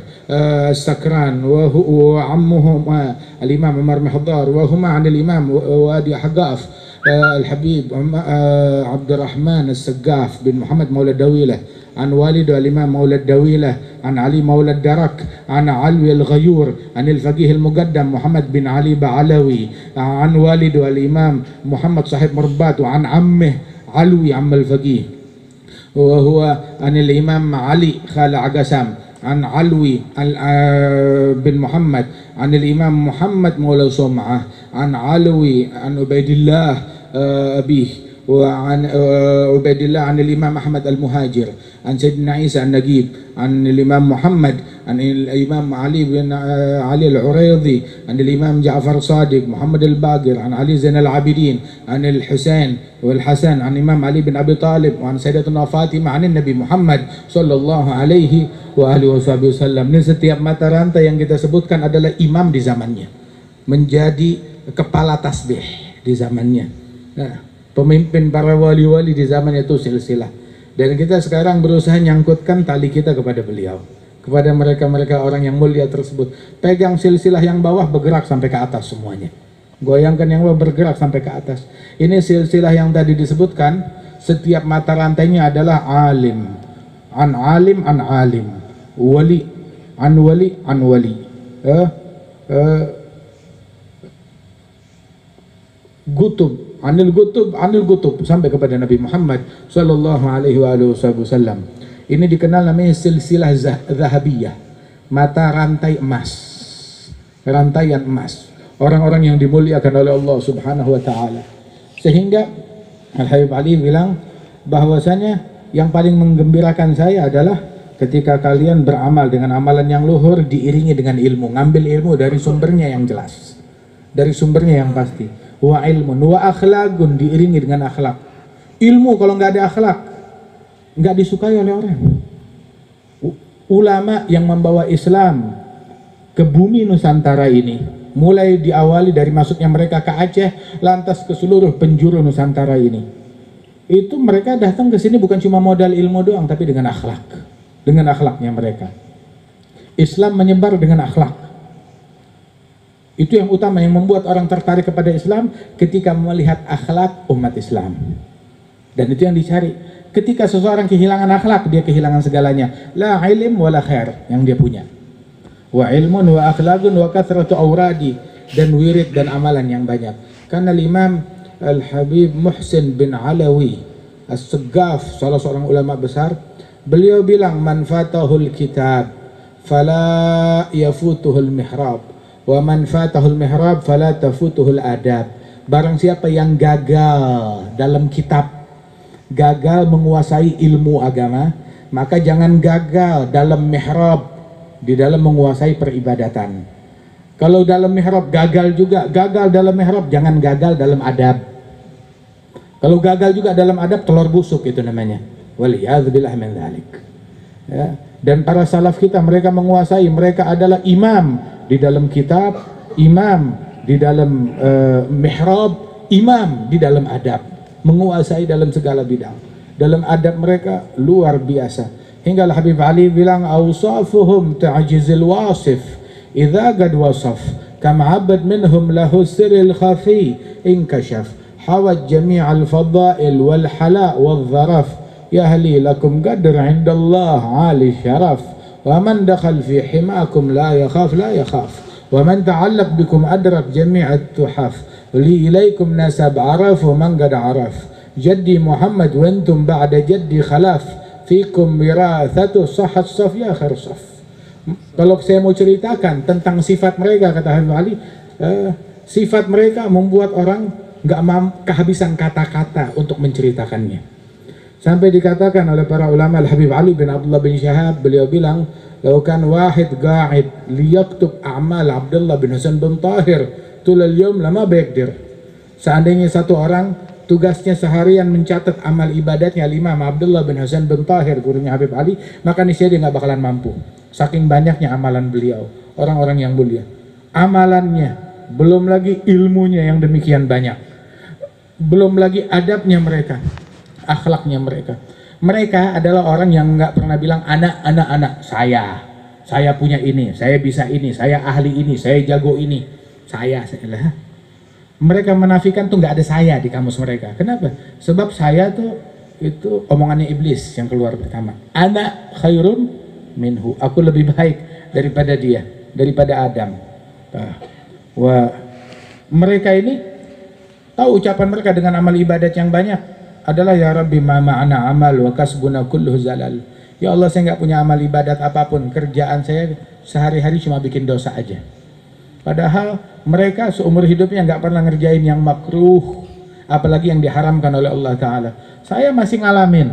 Sakran wa ammuhuma Al-Imam Umar Mahdar. Wa huma an Al-Imam Wadi Ahqaf Al-Habib Abdurrahman Al-Saggaf bin Muhammad Maulad Dawilah. An walidu Al-Imam Maulad Dawilah. An Ali Maulad Darak. An Alwi Al-Ghayur. An Al-Faqih Al-Muqaddam Muhammad bin Ali Ba'alawi. An walidu Al-Imam Muhammad Sahib Murbat. Wa an ammih Alwi Amma Al-Faqih. Wa huwa an Al-Imam Ali Khala Agasam. An Alwi bin Muhammad. An Al-Imam Muhammad Maula Sum'ah. An Alwi An Ubaidillah Abih. وعن عبيد الله عن الإمام أحمد المهاجر عن سيدنا عيسى النجيب عن الإمام محمد عن الإمام علي بن علي العريضي عن الإمام جعفر صادق محمد الباقر عن علي زين العابدين عن الحسين والحسن عن الإمام علي بن أبي طالب وعن سيدتنا فاطمة عن النبي Muhammad sallallahu alaihi wa alihi wasallam. Ini setiap mata rantai yang kita sebutkan adalah imam di zamannya, menjadi kepala tasbih di zamannya. Nah, pemimpin para wali-wali di zaman itu silsilah. Dan kita sekarang berusaha nyangkutkan tali kita kepada beliau, kepada mereka-mereka orang yang mulia tersebut. Pegang silsilah yang bawah, bergerak sampai ke atas semuanya. Goyangkan yang bawah, bergerak sampai ke atas. Ini silsilah yang tadi disebutkan, setiap mata rantainya adalah alim, an alim, an alim, wali, an wali, an wali. Qutb, anil Qutb sampai kepada Nabi Muhammad sallallahu alaihi wasallam. Ini dikenal namanya silsilah zahabiyah, mata rantai emas, rantaian emas. Orang-orang yang dimuliakan oleh Allah Subhanahu wa taala. Sehingga Al-Habib Ali bilang bahwasanya yang paling menggembirakan saya adalah ketika kalian beramal dengan amalan yang luhur diiringi dengan ilmu, ngambil ilmu dari sumbernya yang jelas, dari sumbernya yang pasti. Wa ilmun wa akhlaqun, diiringi dengan akhlak. Ilmu kalau nggak ada akhlak nggak disukai oleh orang. ulama yang membawa Islam ke bumi Nusantara ini, mulai diawali dari masuknya mereka ke Aceh, lantas ke seluruh penjuru Nusantara ini, itu mereka datang ke sini bukan cuma modal ilmu doang, tapi dengan akhlak, dengan akhlaknya mereka. Islam menyebar dengan akhlak. Itu yang utama, yang membuat orang tertarik kepada Islam ketika melihat akhlak umat Islam. Dan itu yang dicari. Ketika seseorang kehilangan akhlak, dia kehilangan segalanya. La ilm wala khair yang dia punya. Wa ilmun wa akhlaqun wa kathratu awradi, dan wirid dan amalan yang banyak. Karena Imam Al-Habib Muhsin bin Alawi As-Segaf, salah seorang ulama besar, beliau bilang, man fatahul kitab fala yafutuhul mihrab, wa man fatahul mihrab fala tafutuhul adab. Barang siapa yang gagal dalam kitab, gagal menguasai ilmu agama, maka jangan gagal dalam mihrab, di dalam menguasai peribadatan. Kalau dalam mihrab gagal juga, gagal dalam mihrab, jangan gagal dalam adab. Kalau gagal juga dalam adab, telur busuk itu namanya. Waliyadzubillah min dzalik. Ya. Dan para salaf kita, mereka menguasai, mereka adalah imam di dalam kitab, imam di dalam mihrab, imam di dalam adab, menguasai dalam segala bidang. Dalam adab mereka luar biasa. Hingga Habib Ali bilang, awsafuhum ta'jizil wasif idza qad wasaf, kam 'abad minhum lahu sirril khafi inkashaf, hawat jami'al fadail wal hala wal dharaf, yahli lakum qadr 'inda Allah 'ali syaraf, wa man dakhal fi himakum la yakhaf wa man ta'allaq bikum adrak jami'at tuhaf, li ilaikum nasab 'arafu man qad 'araf, jaddi Muhammad wa antum ba'da jaddi khalaf, fikum wirathatu sahat saf ya akhir saf. Kalau saya mau ceritakan tentang sifat mereka, kata Habib Ali, sifat mereka membuat orang nggak kehabisan kata-kata untuk menceritakannya. Sampai dikatakan oleh para ulama, Al-Habib Ali bin Abdullah bin Syahab, beliau bilang, "Lau kan wahid qa'id liyaktub a'mal Abdullah bin Hasan bin Tahir tulal yawm lama bayaqdir." Seandainya satu orang tugasnya seharian mencatat amal ibadatnya Imam Abdullah bin Hasan bin Tahir, gurunya Habib Ali, maka niscaya dia nggak bakalan mampu. Saking banyaknya amalan beliau, orang-orang yang mulia. Amalannya, belum lagi ilmunya yang demikian banyak. Belum lagi adabnya mereka, akhlaknya mereka. Mereka adalah orang yang nggak pernah bilang anak, saya punya ini, saya bisa ini, saya ahli ini, saya jago ini, saya lah. Mereka menafikan tuh nggak ada saya di kamus mereka. Kenapa? Sebab saya tuh itu omongannya iblis yang keluar pertama. Ana khairun minhu, aku lebih baik daripada dia, daripada Adam. Wah, mereka ini tahu ucapan mereka dengan amal ibadat yang banyak adalah, ya Rabbi ma ma'ana amal wa kasbuna kulluhu zalal. Ya Allah, saya nggak punya amal ibadat apapun, kerjaan saya sehari-hari cuma bikin dosa aja. Padahal mereka seumur hidupnya nggak pernah ngerjain yang makruh, apalagi yang diharamkan oleh Allah Ta'ala. Saya masih ngalamin,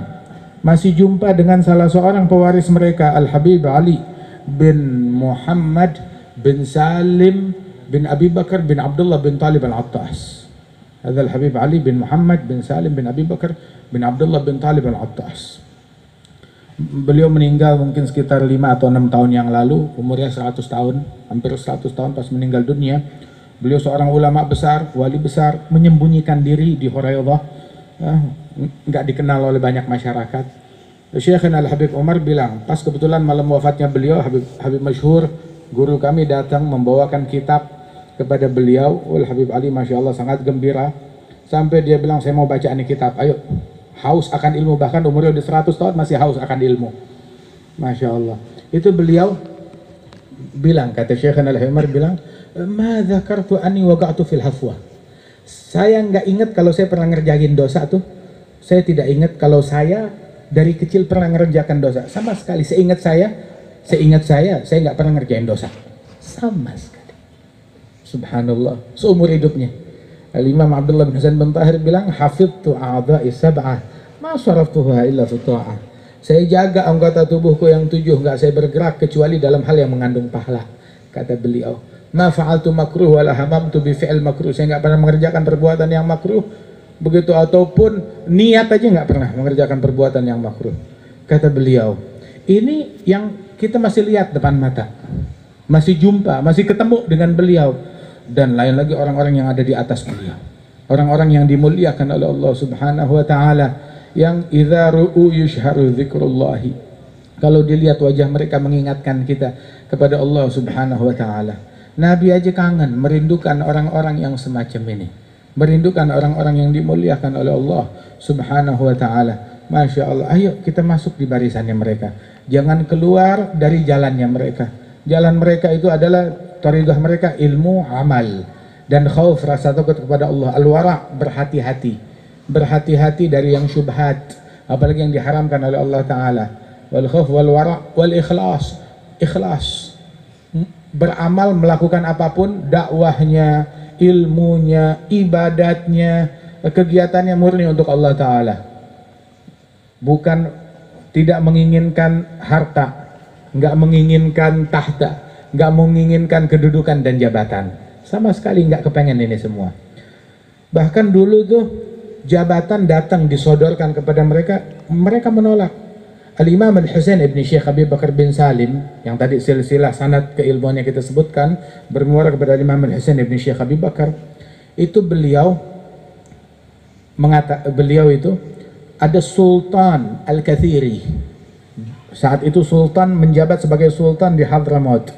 masih jumpa dengan salah seorang pewaris mereka, Al-Habib Ali bin Muhammad bin Salim bin Abi Bakar bin Abdullah bin Talib Al-Attas. Ada Al-Habib Ali bin Muhammad bin Salim bin Abi Bakar bin Abdullah bin Talib Al-Attas. Beliau meninggal mungkin sekitar 5 atau 6 tahun yang lalu, umurnya 100 tahun, hampir 100 tahun pas meninggal dunia. Beliau seorang ulama besar, wali besar, menyembunyikan diri di Huraidah, nggak dikenal oleh banyak masyarakat. Syekhina Al-Habib Umar bilang, pas kebetulan malam wafatnya beliau, Habib Masyhur, guru kami datang membawakan kitab kepada beliau. Al-Habib Ali Masya Allah sangat gembira, sampai dia bilang, saya mau baca ini kitab, ayo. Haus akan ilmu, bahkan umurnya udah 100 tahun masih haus akan ilmu. Masya Allah. Itu beliau bilang, kata Syekhina Al-Habib Umar bilang, ma dzakartu anni waqa'tu fil hafwa. Saya nggak ingat kalau saya pernah ngerjain dosa tuh. Saya tidak ingat kalau saya dari kecil pernah ngerjakan dosa. Sama sekali. Seingat saya nggak pernah ngerjain dosa. Sama sekali. Subhanallah. Seumur hidupnya. Al-Imam Abdullah bin Hasan bin Tahir bilang, hafidtu a'dha'i sab'ah ma saraftuha illa fi ta'ah. Saya jaga anggota tubuhku yang 7, nggak saya bergerak kecuali dalam hal yang mengandung pahala. Kata beliau, ma fa'altu makruh wala hamamtu bi fi'l makruh. Saya nggak pernah mengerjakan perbuatan yang makruh, begitu ataupun niat aja nggak pernah mengerjakan perbuatan yang makruh. Kata beliau, ini yang kita masih lihat depan mata, masih jumpa, masih ketemu dengan beliau. Dan lain lagi orang-orang yang ada di atas beliau, orang-orang yang dimuliakan oleh Allah Subhanahu wa Ta'ala, yang idza ru'u yushharu dzikrullahi, kalau dilihat wajah mereka mengingatkan kita kepada Allah Subhanahu wa Ta'ala. Nabi aja kangen, merindukan orang-orang yang semacam ini, merindukan orang-orang yang dimuliakan oleh Allah Subhanahu wa Ta'ala. Masya Allah, ayo kita masuk di barisannya mereka, jangan keluar dari jalannya mereka. Jalan mereka itu adalah thariqah mereka, ilmu, amal, dan khauf, rasa takut kepada Allah. Al-wara', berhati-hati, berhati-hati dari yang syubhat, apalagi yang diharamkan oleh Allah Ta'ala. Wal khauf wal wara' wal ikhlas, ikhlas, beramal, melakukan apapun, dakwahnya, ilmunya, ibadatnya, kegiatannya murni untuk Allah Ta'ala, bukan tidak menginginkan harta, nggak menginginkan tahta, nggak menginginkan kedudukan dan jabatan, sama sekali nggak kepengen ini semua. Bahkan dulu tuh jabatan datang disodorkan kepada mereka, mereka menolak. Al-Imam Al-Husain ibn Syekh Abi Bakar bin Salim, yang tadi silsilah sanad keilmuannya kita sebutkan, bermuara kepada Imam Al-Husain ibn Syekh Abi Bakar, itu beliau itu ada Sultan Al-Kathiri. Saat itu Sultan menjabat sebagai Sultan di Hadramaut.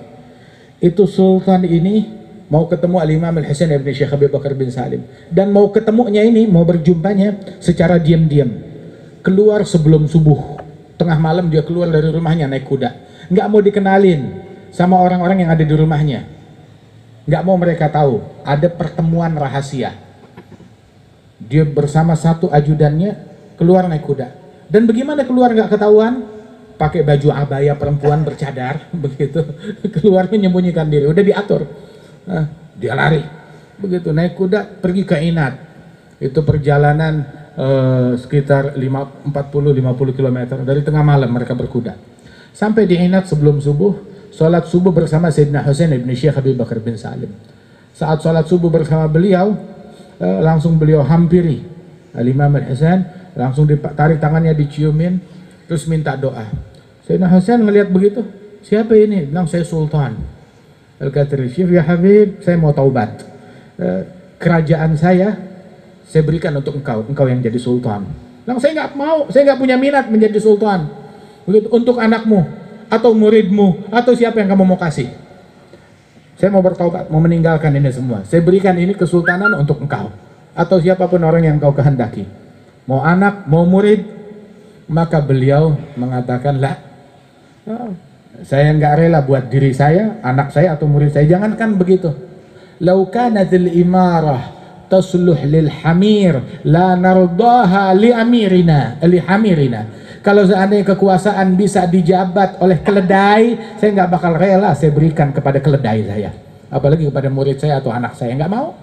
Itu Sultan ini mau ketemu Al-Imam Al-Husain ibn Syekh Abi Bakar bin Salim, dan mau ketemunya ini, mau berjumpanya secara diam-diam, keluar sebelum subuh. Tengah malam dia keluar dari rumahnya naik kuda, nggak mau dikenalin sama orang-orang yang ada di rumahnya, nggak mau mereka tahu ada pertemuan rahasia. Dia bersama satu ajudannya keluar naik kuda, dan bagaimana keluar nggak ketahuan? Pakai baju abaya perempuan bercadar, begitu keluar menyembunyikan diri, udah diatur. Nah, dia lari, begitu naik kuda pergi ke Inat. Itu perjalanan sekitar 40-50 km, dari tengah malam mereka berkuda sampai di Inat sebelum subuh. Sholat subuh bersama Sayyidina Husain ibn Syekh Abi Bakar bin Salim. Saat sholat subuh bersama beliau, langsung beliau hampiri Al-Imam Al-Husain, langsung ditarik tangannya, diciumin, terus minta doa. Sayyidina Husain ngelihat begitu, siapa ini? Bilang, saya Sultan Al-Kathiri. Syekh, ya Habib, saya mau taubat, kerajaan saya berikan untuk engkau yang jadi sultan. Bilang, saya nggak mau, saya nggak punya minat menjadi sultan. Begitu, untuk anakmu atau muridmu atau siapa yang kamu mau kasih, saya mau bertaubat, mau meninggalkan ini semua. Saya berikan ini kesultanan untuk engkau atau siapapun orang yang engkau kehendaki, mau anak, mau murid. Maka beliau mengatakan, lah, saya nggak rela buat diri saya, anak saya atau murid saya. Jangankan begitu, lau kanatil imarah tasluh lil hamir la nardaha li amirina, li hamirina. Kalau seandainya kekuasaan bisa dijabat oleh keledai, saya nggak bakal rela saya berikan kepada keledai saya, apalagi kepada murid saya atau anak saya. Nggak mau,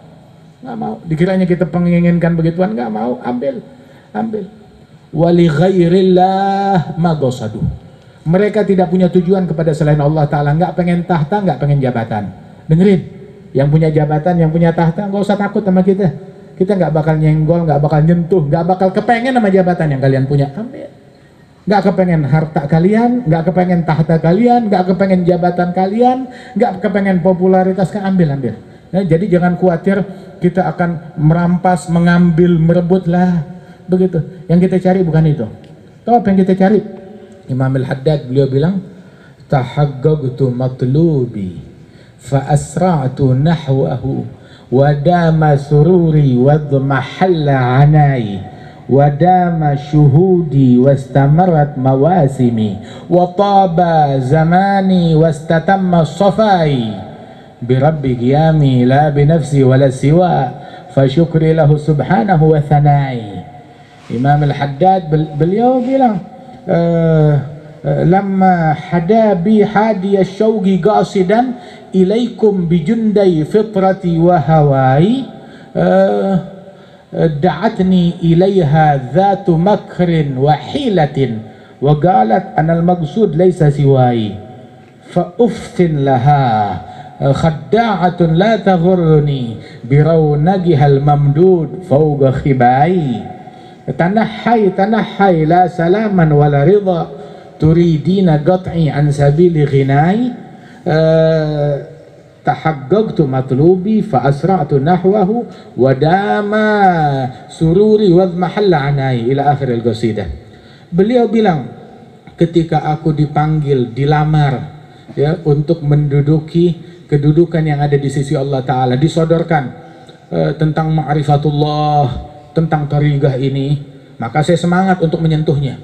nggak mau. Dikiranya kita menginginkan begituan, nggak mau, ambil. Wali ghairillah magosadu. Mereka tidak punya tujuan kepada selain Allah Ta'ala, nggak pengen tahta, nggak pengen jabatan. Dengerin, yang punya jabatan, yang punya tahta, nggak usah takut sama kita. Kita nggak bakal nyenggol, nggak bakal nyentuh, nggak bakal kepengen sama jabatan yang kalian punya. Ambil. Nggak kepengen harta kalian, nggak kepengen tahta kalian, nggak kepengen jabatan kalian, nggak kepengen popularitas kan, ambil. Nah, jadi jangan khawatir kita akan merampas, mengambil, merebut lah. Begitu. Yang kita cari bukan itu. Tahu apa yang kita cari? Imam Al-Haddad beliau bilang, tahaggagtu matlubi fa asra'tu nahwahu wa dama sururi wa dhmahalla anai wa dama syuhudi wastamarat mawasimi wa taba zamani wastatamma safai bi rabbi qiyami la bi nafsi wala siwa fa syukri lahu subhanahu wa thanai. Imam Al-Haddad beliau bilang, lamma hada bi hadi asyauqi qasidan ilaikum bijundai fitrati wa hawai da'atni ilaiha dhatu makrin wa hilatin wa qalat anal maqsud laysa siwai fa uftin laha khadda'atun la taghurni birawnaqiha al-mamdud fawqa khibai tanahhai la salaman wala ridha turidina qat'i an sabili ghinai tahaggagtu matlubi fa asra'tu nahwahu wa dama sururi wa mahalla anai ila akhir al-qasidah. Beliau bilang, ketika aku dipanggil, dilamar ya untuk menduduki kedudukan yang ada di sisi Allah Ta'ala, disodorkan tentang ma'rifatullah, tentang tariqah ini, maka saya semangat untuk menyentuhnya,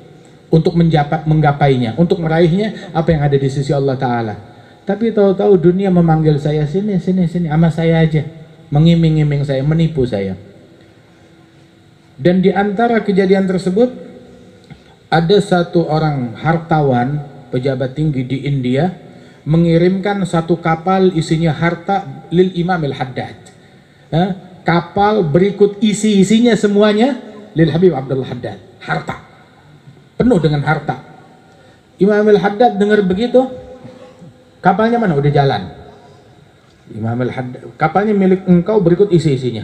untuk menggapainya, untuk meraihnya apa yang ada di sisi Allah Ta'ala. Tapi tahu-tahu dunia memanggil saya, sini sama saya aja, mengiming-iming saya, menipu saya. Dan di antara kejadian tersebut ada satu orang hartawan, pejabat tinggi di India, mengirimkan satu kapal isinya harta lil Imam al-Haddad. Kapal berikut isinya semuanya lil Habib Abdul Haddad, harta, penuh dengan harta. Imam al-Haddad dengar begitu, kapalnya mana? Udah jalan. Imam al-Haddad, kapalnya milik engkau, berikut isinya,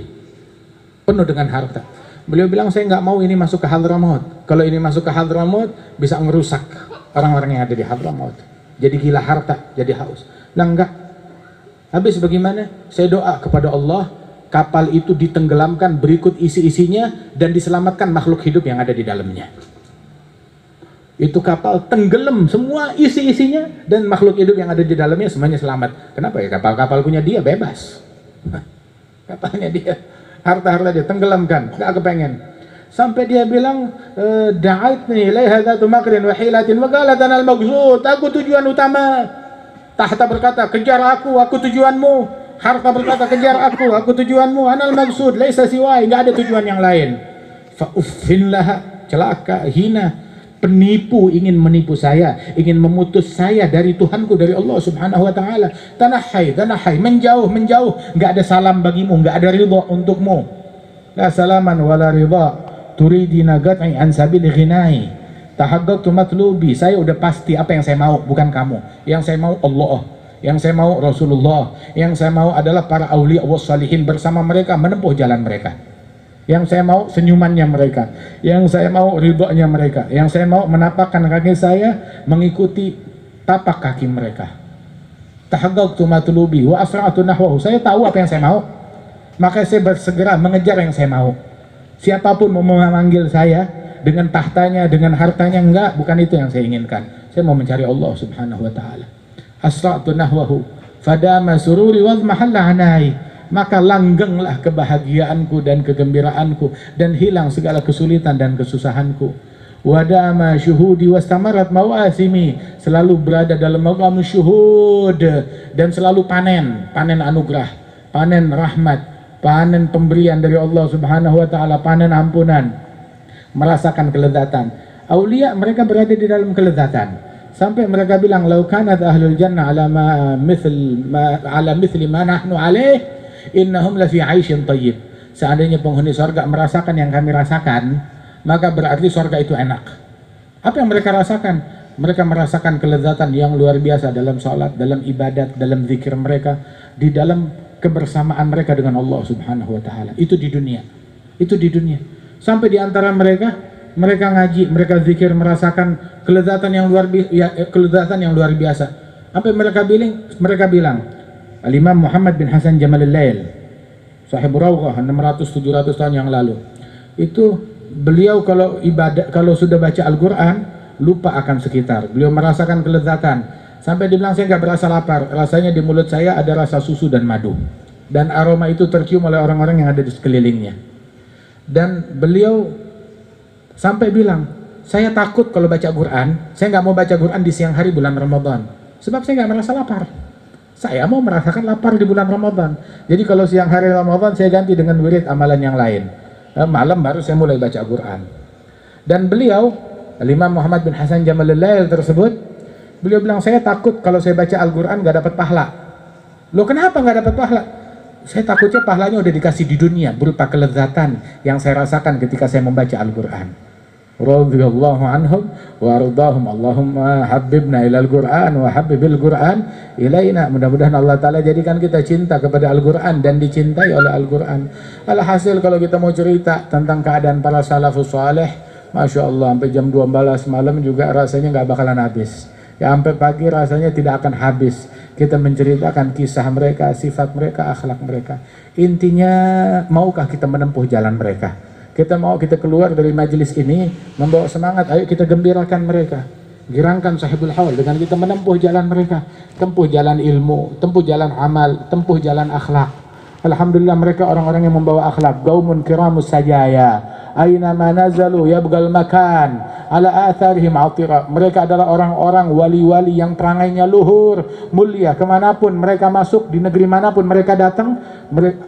penuh dengan harta. Beliau bilang, saya nggak mau ini masuk ke Hadramaut. Kalau ini masuk ke Hadramaut bisa ngerusak orang-orang yang ada di Hadramaut. Jadi gila harta, jadi haus. Nah enggak. Habis bagaimana? Saya doa kepada Allah, kapal itu ditenggelamkan berikut isi-isinya dan diselamatkan makhluk hidup yang ada di dalamnya. Itu kapal tenggelam semua isi-isinya dan makhluk hidup yang ada di dalamnya semuanya selamat. Kenapa ya? Kapal-kapal punya dia bebas. Kapalnya dia, harta-harta dia tenggelamkan, nggak kepengen. Sampai dia bilang, da'aitni ilaiha dhatu makrin wa hilatin wa qalat anal maghzud, aku tujuan utama. Tahta berkata, kejar aku tujuanmu. Harta berkata, kejar aku tujuanmu. Anal maghzud laisa siwai, nggak ada tujuan yang lain. Fa uffin laha, celaka, hina. Penipu ingin menipu saya, ingin memutus saya dari Tuhanku, dari Allah Subhanahu wa Ta'ala. Tanahai, menjauh, nggak ada salam bagimu, nggak ada ridha untukmu. La salaman wala ridha, turidina qat'i an sabil ghinai, tahaggagtu matlubi. Saya udah pasti apa yang saya mau, bukan kamu. Yang saya mau Allah, yang saya mau Rasulullah, yang saya mau adalah para aulia was salihin, bersama mereka menempuh jalan mereka. Yang saya mau senyumannya mereka, yang saya mau ridhonya mereka, yang saya mau menapakkan kaki saya mengikuti tapak kaki mereka. Tahaggagtu matlubi wa asra'tu nahwahu. Saya tahu apa yang saya mau, maka saya bersegera mengejar yang saya mau. Siapapun mau memanggil saya dengan tahtanya, dengan hartanya, enggak, bukan itu yang saya inginkan. Saya mau mencari Allah Subhanahu wa Ta'ala. Asra'tu nahwahu fadama sururi wa mahalla anai. Maka langgenglah kebahagiaanku dan kegembiraanku, dan hilang segala kesulitan dan kesusahanku. Wadama syuhudi wastamarat mawasimi, selalu berada dalam maqam syuhud dan selalu panen anugerah, panen rahmat, panen pemberian dari Allah Subhanahu wa Ta'ala, panen ampunan, merasakan kelezatan. Aulia mereka berada di dalam kelezatan sampai mereka bilang, "Lau kanat ahlul jannah ala mithli ma nahnu alaih, innahum lafi 'aisyin thayyib." Seandainya penghuni surga merasakan yang kami rasakan, maka berarti surga itu enak. Apa yang mereka rasakan? Mereka merasakan kelezatan yang luar biasa dalam salat, dalam ibadat, dalam zikir mereka, di dalam kebersamaan mereka dengan Allah Subhanahu wa Ta'ala. Itu di dunia. Itu di dunia. Sampai di antara mereka ngaji, mereka zikir, merasakan kelezatan yang luar biasa. Apa yang mereka bilang? Al-Imam Muhammad bin Hasan Jamalul Lail, sahib Rawqah 600-700 tahun yang lalu, itu beliau kalau sudah baca Al-Quran lupa akan sekitar. Beliau merasakan kelezatan sampai dibilang, saya nggak berasa lapar, rasanya di mulut saya ada rasa susu dan madu, dan aroma itu tercium oleh orang-orang yang ada di sekelilingnya. Dan beliau sampai bilang, saya takut kalau baca Quran, saya nggak mau baca Quran di siang hari bulan Ramadan, sebab saya nggak merasa lapar. Saya mau merasakan lapar di bulan Ramadan. Jadi kalau siang hari Ramadan saya ganti dengan wirid amalan yang lain. Malam baru saya mulai baca Quran. Dan beliau, Imam Muhammad bin Hasan Jamalul Lail tersebut, beliau bilang, saya takut kalau saya baca Al-Quran gak dapat pahala. Loh, kenapa gak dapat pahala? Saya takutnya pahalanya udah dikasih di dunia berupa kelezatan yang saya rasakan ketika saya membaca Al-Quran. Radhiyallahu anhum wa ardahum. Allahumma habibna ilal Qur'an wa habibil Qur'an ilaina. Mudah-mudahan Allah Ta'ala jadikan kita cinta kepada Al-Quran dan dicintai oleh Al-Quran. Alhasil kalau kita mau cerita tentang keadaan para salafus saleh, Masya Allah, sampai jam 12 malam juga rasanya nggak bakalan habis. Ya sampai pagi rasanya tidak akan habis. Kita menceritakan kisah mereka, sifat mereka, akhlak mereka. Intinya, maukah kita menempuh jalan mereka? Kita mau kita keluar dari majelis ini membawa semangat, ayo kita gembirakan mereka. Girangkan sahibul haul dengan kita menempuh jalan mereka. Tempuh jalan ilmu, tempuh jalan amal, tempuh jalan akhlak. Alhamdulillah mereka orang-orang yang membawa akhlak. Qaumun kiramus sajaya. Aina ma nazalu yabgal makan ala atharihim atira. Mereka adalah orang-orang wali-wali yang perangainya luhur, mulia. Kemanapun mereka masuk, di negeri manapun mereka datang,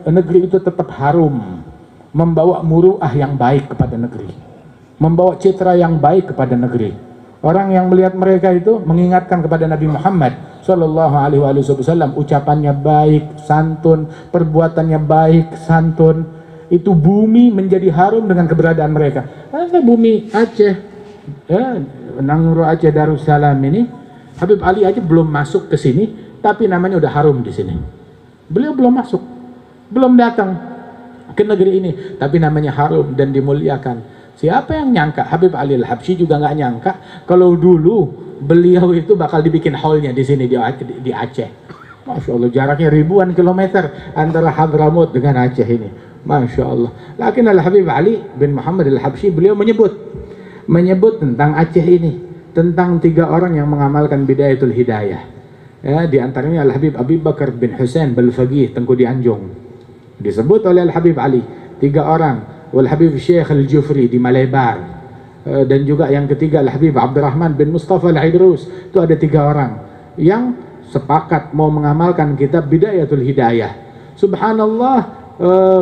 negeri itu tetap harum, membawa muruah yang baik kepada negeri, membawa citra yang baik kepada negeri. Orang yang melihat mereka itu mengingatkan kepada Nabi Muhammad Sallallahu Alaihi Wasallam. Ucapannya baik, santun, perbuatannya baik, santun. Itu bumi menjadi harum dengan keberadaan mereka. Ada bumi Aceh, ya, Nangro Aceh Darussalam ini, Habib Ali aja belum masuk ke sini, tapi namanya udah harum di sini. Beliau belum masuk, belum datang ke negeri ini, tapi namanya harum dan dimuliakan. Siapa yang nyangka? Habib Ali Al-Habsyi juga nggak nyangka kalau dulu beliau itu bakal dibikin hallnya di sini di Aceh. Masya Allah, jaraknya ribuan kilometer antara Hadramaut dengan Aceh ini. Masya Allah. Lakin Al-Habib Ali bin Muhammad Al-Habsyi beliau menyebut tentang Aceh ini, tentang 3 orang yang mengamalkan bidayatul hidayah. Ya, di antaranya Al-Habib Abi Bakar bin Husain Balfaqih Tengku Dianjung. Disebut oleh Al-Habib Ali 3 orang. Wal-Habib Syekh Al-Jufri di Malebar, dan juga yang ketiga Al-Habib Abdurrahman bin Mustafa Al-Idrus. Itu ada 3 orang yang sepakat mau mengamalkan kitab Bidayatul Hidayah. Subhanallah,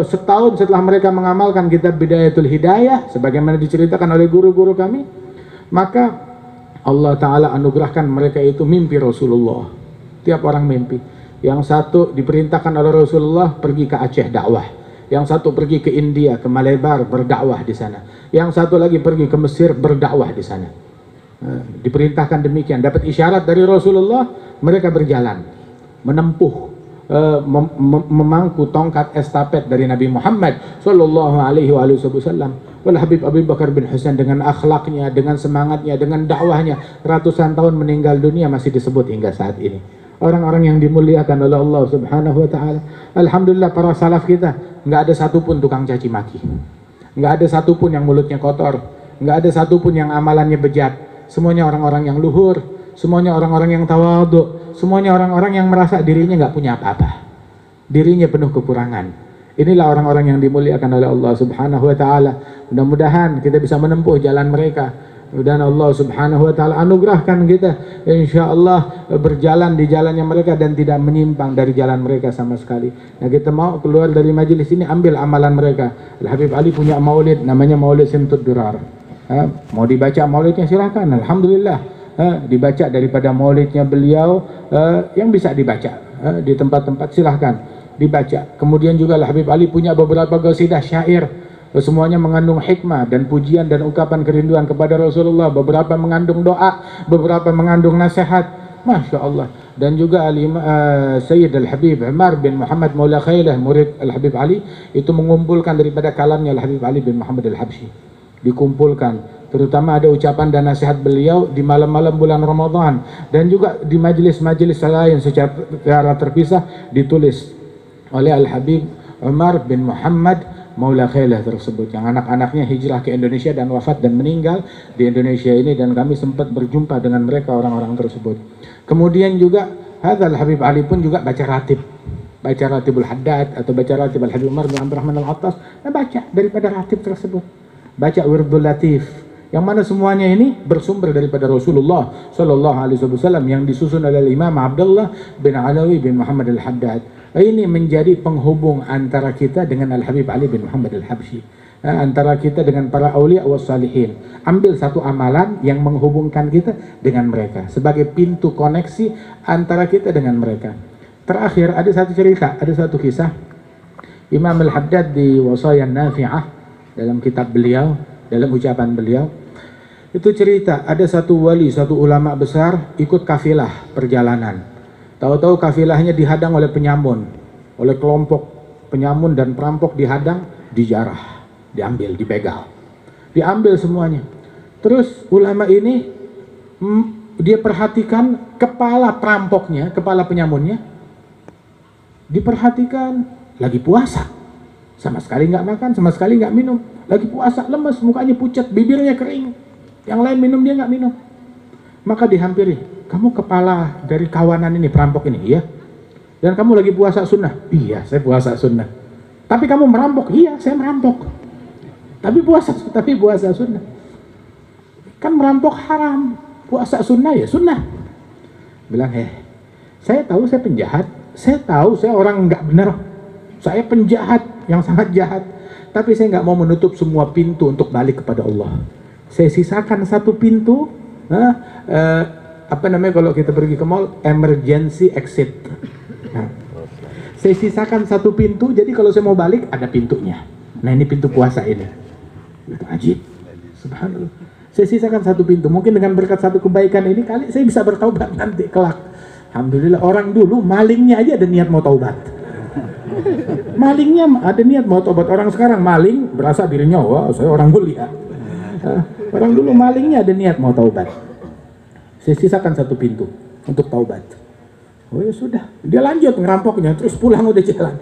setahun setelah mereka mengamalkan kitab Bidayatul Hidayah sebagaimana diceritakan oleh guru-guru kami, maka Allah Ta'ala anugerahkan mereka itu mimpi Rasulullah. Tiap orang mimpi. Yang satu diperintahkan oleh Rasulullah pergi ke Aceh dakwah, yang satu pergi ke India, ke Malebar berdakwah di sana, yang satu lagi pergi ke Mesir berdakwah di sana. Diperintahkan demikian, dapat isyarat dari Rasulullah, mereka berjalan menempuh, memangku tongkat estafet dari Nabi Muhammad Sallallahu Alaihi Wasallam. Wal Habib Abi Bakar bin Husain dengan akhlaknya, dengan semangatnya, dengan dakwahnya, ratusan tahun meninggal dunia masih disebut hingga saat ini. Orang-orang yang dimuliakan oleh Allah Subhanahu wa Ta'ala. Alhamdulillah para salaf kita nggak ada satupun tukang caci maki, nggak ada satupun yang mulutnya kotor, nggak ada satupun yang amalannya bejat. Semuanya orang-orang yang luhur, semuanya orang-orang yang tawadhu, semuanya orang-orang yang merasa dirinya nggak punya apa-apa, dirinya penuh kekurangan. Inilah orang-orang yang dimuliakan oleh Allah Subhanahu wa Ta'ala. Mudah-mudahan kita bisa menempuh jalan mereka. Dan Allah Subhanahu wa Ta'ala anugerahkan kita insya Allah berjalan di jalannya mereka dan tidak menyimpang dari jalan mereka sama sekali. Nah, kita mau keluar dari majelis ini ambil amalan mereka. Al-Habib Ali punya maulid namanya Maulid Simtud Durar. Mau dibaca maulidnya silakan. Alhamdulillah, dibaca daripada maulidnya beliau, yang bisa dibaca di tempat-tempat silahkan dibaca. Kemudian juga Al-Habib Ali punya beberapa qasidah syair, semuanya mengandung hikmah dan pujian dan ungkapan kerinduan kepada Rasulullah. Beberapa mengandung doa, beberapa mengandung nasihat. Masya Allah. Dan juga Sayyid Al-Habib Umar bin Muhammad Maula Khailah, murid Al-Habib Ali, itu mengumpulkan daripada kalamnya Al-Habib Ali bin Muhammad Al-Habsyi. Dikumpulkan, terutama ada ucapan dan nasihat beliau di malam-malam bulan Ramadan, dan juga di majelis-majelis lain secara terpisah ditulis oleh Al-Habib Umar bin Muhammad Maula Khailah tersebut, yang anak-anaknya hijrah ke Indonesia dan wafat dan meninggal di Indonesia ini, dan kami sempat berjumpa dengan mereka orang-orang tersebut. Kemudian juga Hadzal Habib Ali pun juga baca ratibul Haddad atau baca ratib Al-Habib Umar bin Abdurrahman Al-Attas. Baca daripada ratib tersebut, baca Wirdul Latif, yang mana semuanya ini bersumber daripada Rasulullah Sallallahu Alaihi Wasallam, yang disusun oleh Imam Abdullah bin Alawi bin Muhammad Al-Haddad. Ini menjadi penghubung antara kita dengan Al-Habib Ali bin Muhammad Al-Habsyi, antara kita dengan para aulia was salihin. Ambil satu amalan yang menghubungkan kita dengan mereka sebagai pintu koneksi antara kita dengan mereka. Terakhir ada satu cerita, ada satu kisah Imam Al-Haddad di Wasaya Nafi'ah, dalam kitab beliau, dalam ucapan beliau, itu cerita ada satu wali, satu ulama besar ikut kafilah perjalanan. Tahu-tahu kafilahnya dihadang oleh penyamun, oleh kelompok penyamun dan perampok, dihadang, dijarah, diambil, dibegal. diambil semuanya. Terus ulama ini dia perhatikan kepala perampoknya, kepala penyamunnya, diperhatikan lagi puasa, sama sekali nggak makan, sama sekali nggak minum, lagi puasa, lemes, mukanya pucat, bibirnya kering, yang lain minum dia nggak minum. Maka dihampiri, kamu kepala dari kawanan ini, perampok ini, iya? Dan kamu lagi puasa sunnah? Iya, saya puasa sunnah. Tapi kamu merampok? Iya, saya merampok. Tapi puasa sunnah. Kan merampok haram, puasa sunnah ya sunnah. Bilang, saya tahu saya penjahat, saya tahu saya orang nggak benar, saya penjahat yang sangat jahat, tapi saya nggak mau menutup semua pintu untuk balik kepada Allah. Saya sisakan satu pintu, apa namanya kalau kita pergi ke mall, emergency exit. Nah, saya sisakan satu pintu, jadi kalau saya mau balik ada pintunya. Nah ini pintu puasa ini. Itu ajib, subhanallah. Saya sisakan satu pintu, mungkin dengan berkat satu kebaikan ini kali saya bisa bertaubat nanti kelak. Alhamdulillah, orang dulu malingnya aja ada niat mau taubat. Malingnya ada niat mau taubat. Orang sekarang maling berasa dirinya, wah saya orang mulia. Orang dulu malingnya ada niat mau taubat. Saya sisakan satu pintu untuk taubat. Oh ya sudah, dia lanjut ngerampoknya, terus pulang udah jalan.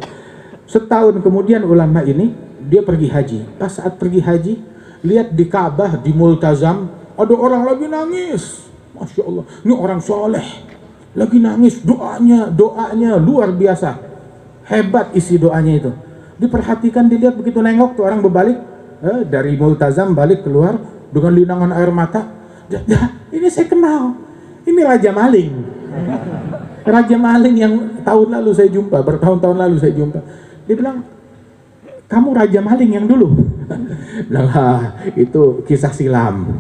Setahun kemudian ulama ini dia pergi haji. Pas saat pergi haji, lihat di Ka'bah, di Multazam, ada orang lagi nangis. Masya Allah, ini orang soleh lagi nangis, doanya luar biasa, hebat isi doanya itu. Diperhatikan, dilihat, begitu nengok tuh orang berbalik dari Multazam balik keluar dengan linangan air mata. Ini saya kenal, ini Raja Maling. Raja Maling yang tahun lalu saya jumpa, bertahun-tahun lalu saya jumpa. Dia bilang, kamu Raja Maling yang dulu? Bilang, itu kisah silam.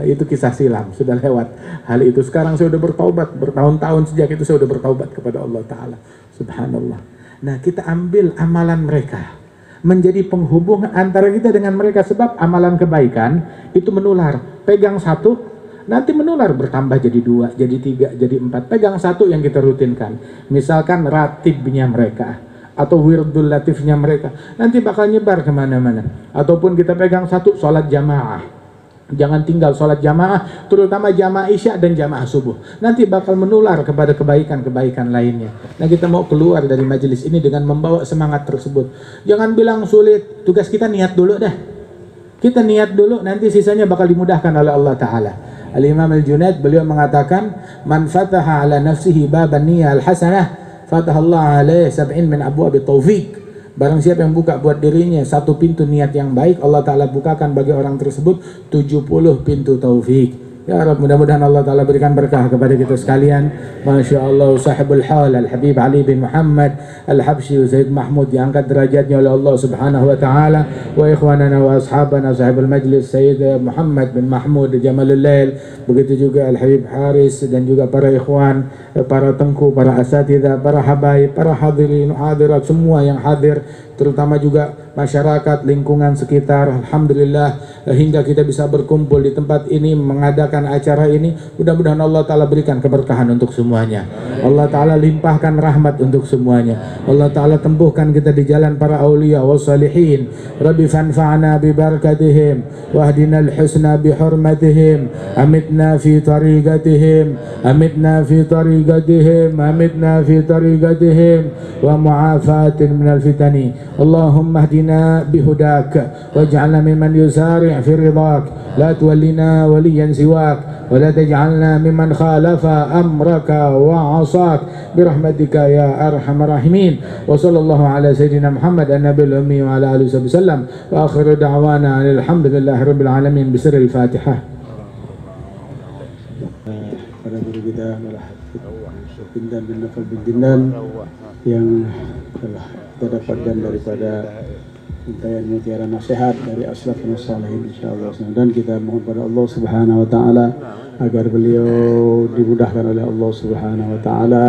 Itu kisah silam, sudah lewat hal itu. Sekarang saya sudah bertaubat, bertahun-tahun sejak itu saya sudah bertaubat kepada Allah Ta'ala. Subhanallah. Nah, kita ambil amalan mereka, menjadi penghubung antara kita dengan mereka, sebab amalan kebaikan itu menular. Pegang satu, nanti menular, bertambah jadi 2, jadi 3, jadi 4. Pegang satu yang kita rutinkan, misalkan ratibnya mereka atau wirdul latifnya mereka, nanti bakal nyebar kemana-mana. Ataupun kita pegang satu, sholat jamaah. Jangan tinggal sholat jamaah, terutama jamaah isya dan jamaah subuh. Nanti bakal menular kepada kebaikan-kebaikan lainnya. Nah, kita mau keluar dari majelis ini dengan membawa semangat tersebut. Jangan bilang sulit, tugas kita niat dulu dah. Kita niat dulu, nanti sisanya bakal dimudahkan oleh Allah Ta'ala. Al-Imam Al-Junaid beliau mengatakan, man fataha ala nafsihi baban niyah al-hasanah, fatahallah alaih sab'in min abwabi taufiq. Barang siapa yang buka buat dirinya satu pintu niat yang baik, Allah Ta'ala bukakan bagi orang tersebut 70 pintu taufik. Ya Rabb, mudah-mudahan Allah Ta'ala berikan berkah kepada kita sekalian. Masya Allah, sahibul hal Al-Habib Ali bin Muhammad Al-Habsyi Zaid Mahmud diangkat derajatnya oleh Allah Subhanahu Wa Ta'ala. Wa ikhwanana wa ashabana sahibul majlis Sayyid Muhammad bin Mahmud Jamalul Lail. Begitu juga Al-Habib Haris dan juga para ikhwan, para tengku, para asatidah, para habaib, para hadirin, hadirat, semua yang hadir, terutama juga masyarakat lingkungan sekitar. Alhamdulillah, hingga kita bisa berkumpul di tempat ini mengadakan acara ini. Mudah-mudahan Allah Ta'ala berikan keberkahan untuk semuanya. Allah Ta'ala limpahkan rahmat untuk semuanya. Allah Ta'ala tempuhkan kita di jalan para awliya wa salihin. Rabbi fanfa'na bi barakatihim wahdina al-husna bi hurmatihim, amitna fi tariqatihim, amitna fi tariqatihim, amitna fi tariqatihim, wa mu'afatin minal fitani. Allahumma hdina bihudaka waj'alna mimman yusari' fi ridhak, la tuwallina waliyan siwak, wa la taj'alna mimman khalafa amraka wa 'asak birahmatika ya arhamar rahimin. Wa sallallahu ala sayyidina Muhammad an-nabiyil ummi wa ala alihi wasallam, wa akhiru da'wana alhamdulillahi rabbil alamin bisirril Fatihah.
Para guru kita Bindan bin Nafal bin Dindan yang telah kita dapatkan daripada untayan mutiara nasihat dari Ashrafun Salihin, insyaallah. Dan kita mohon pada Allah Subhanahu Wa Ta'ala agar beliau dimudahkan oleh Allah Subhanahu Wa Ta'ala,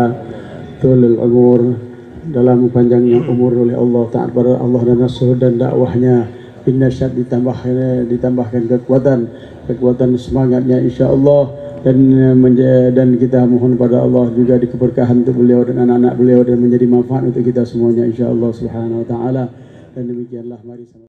tulul umur, dalam panjangnya umur oleh Allah Ta'ala, pada Allah dan Rasul, dan dakwahnya bin nasyad ditambahkan kekuatan semangatnya insyaallah. Dan kita mohon pada Allah juga di keberkahan untuk beliau dan anak-anak beliau, dan menjadi manfaat untuk kita semuanya insyaallah subhanahu wa ta'ala. Dan demikianlah, mari sama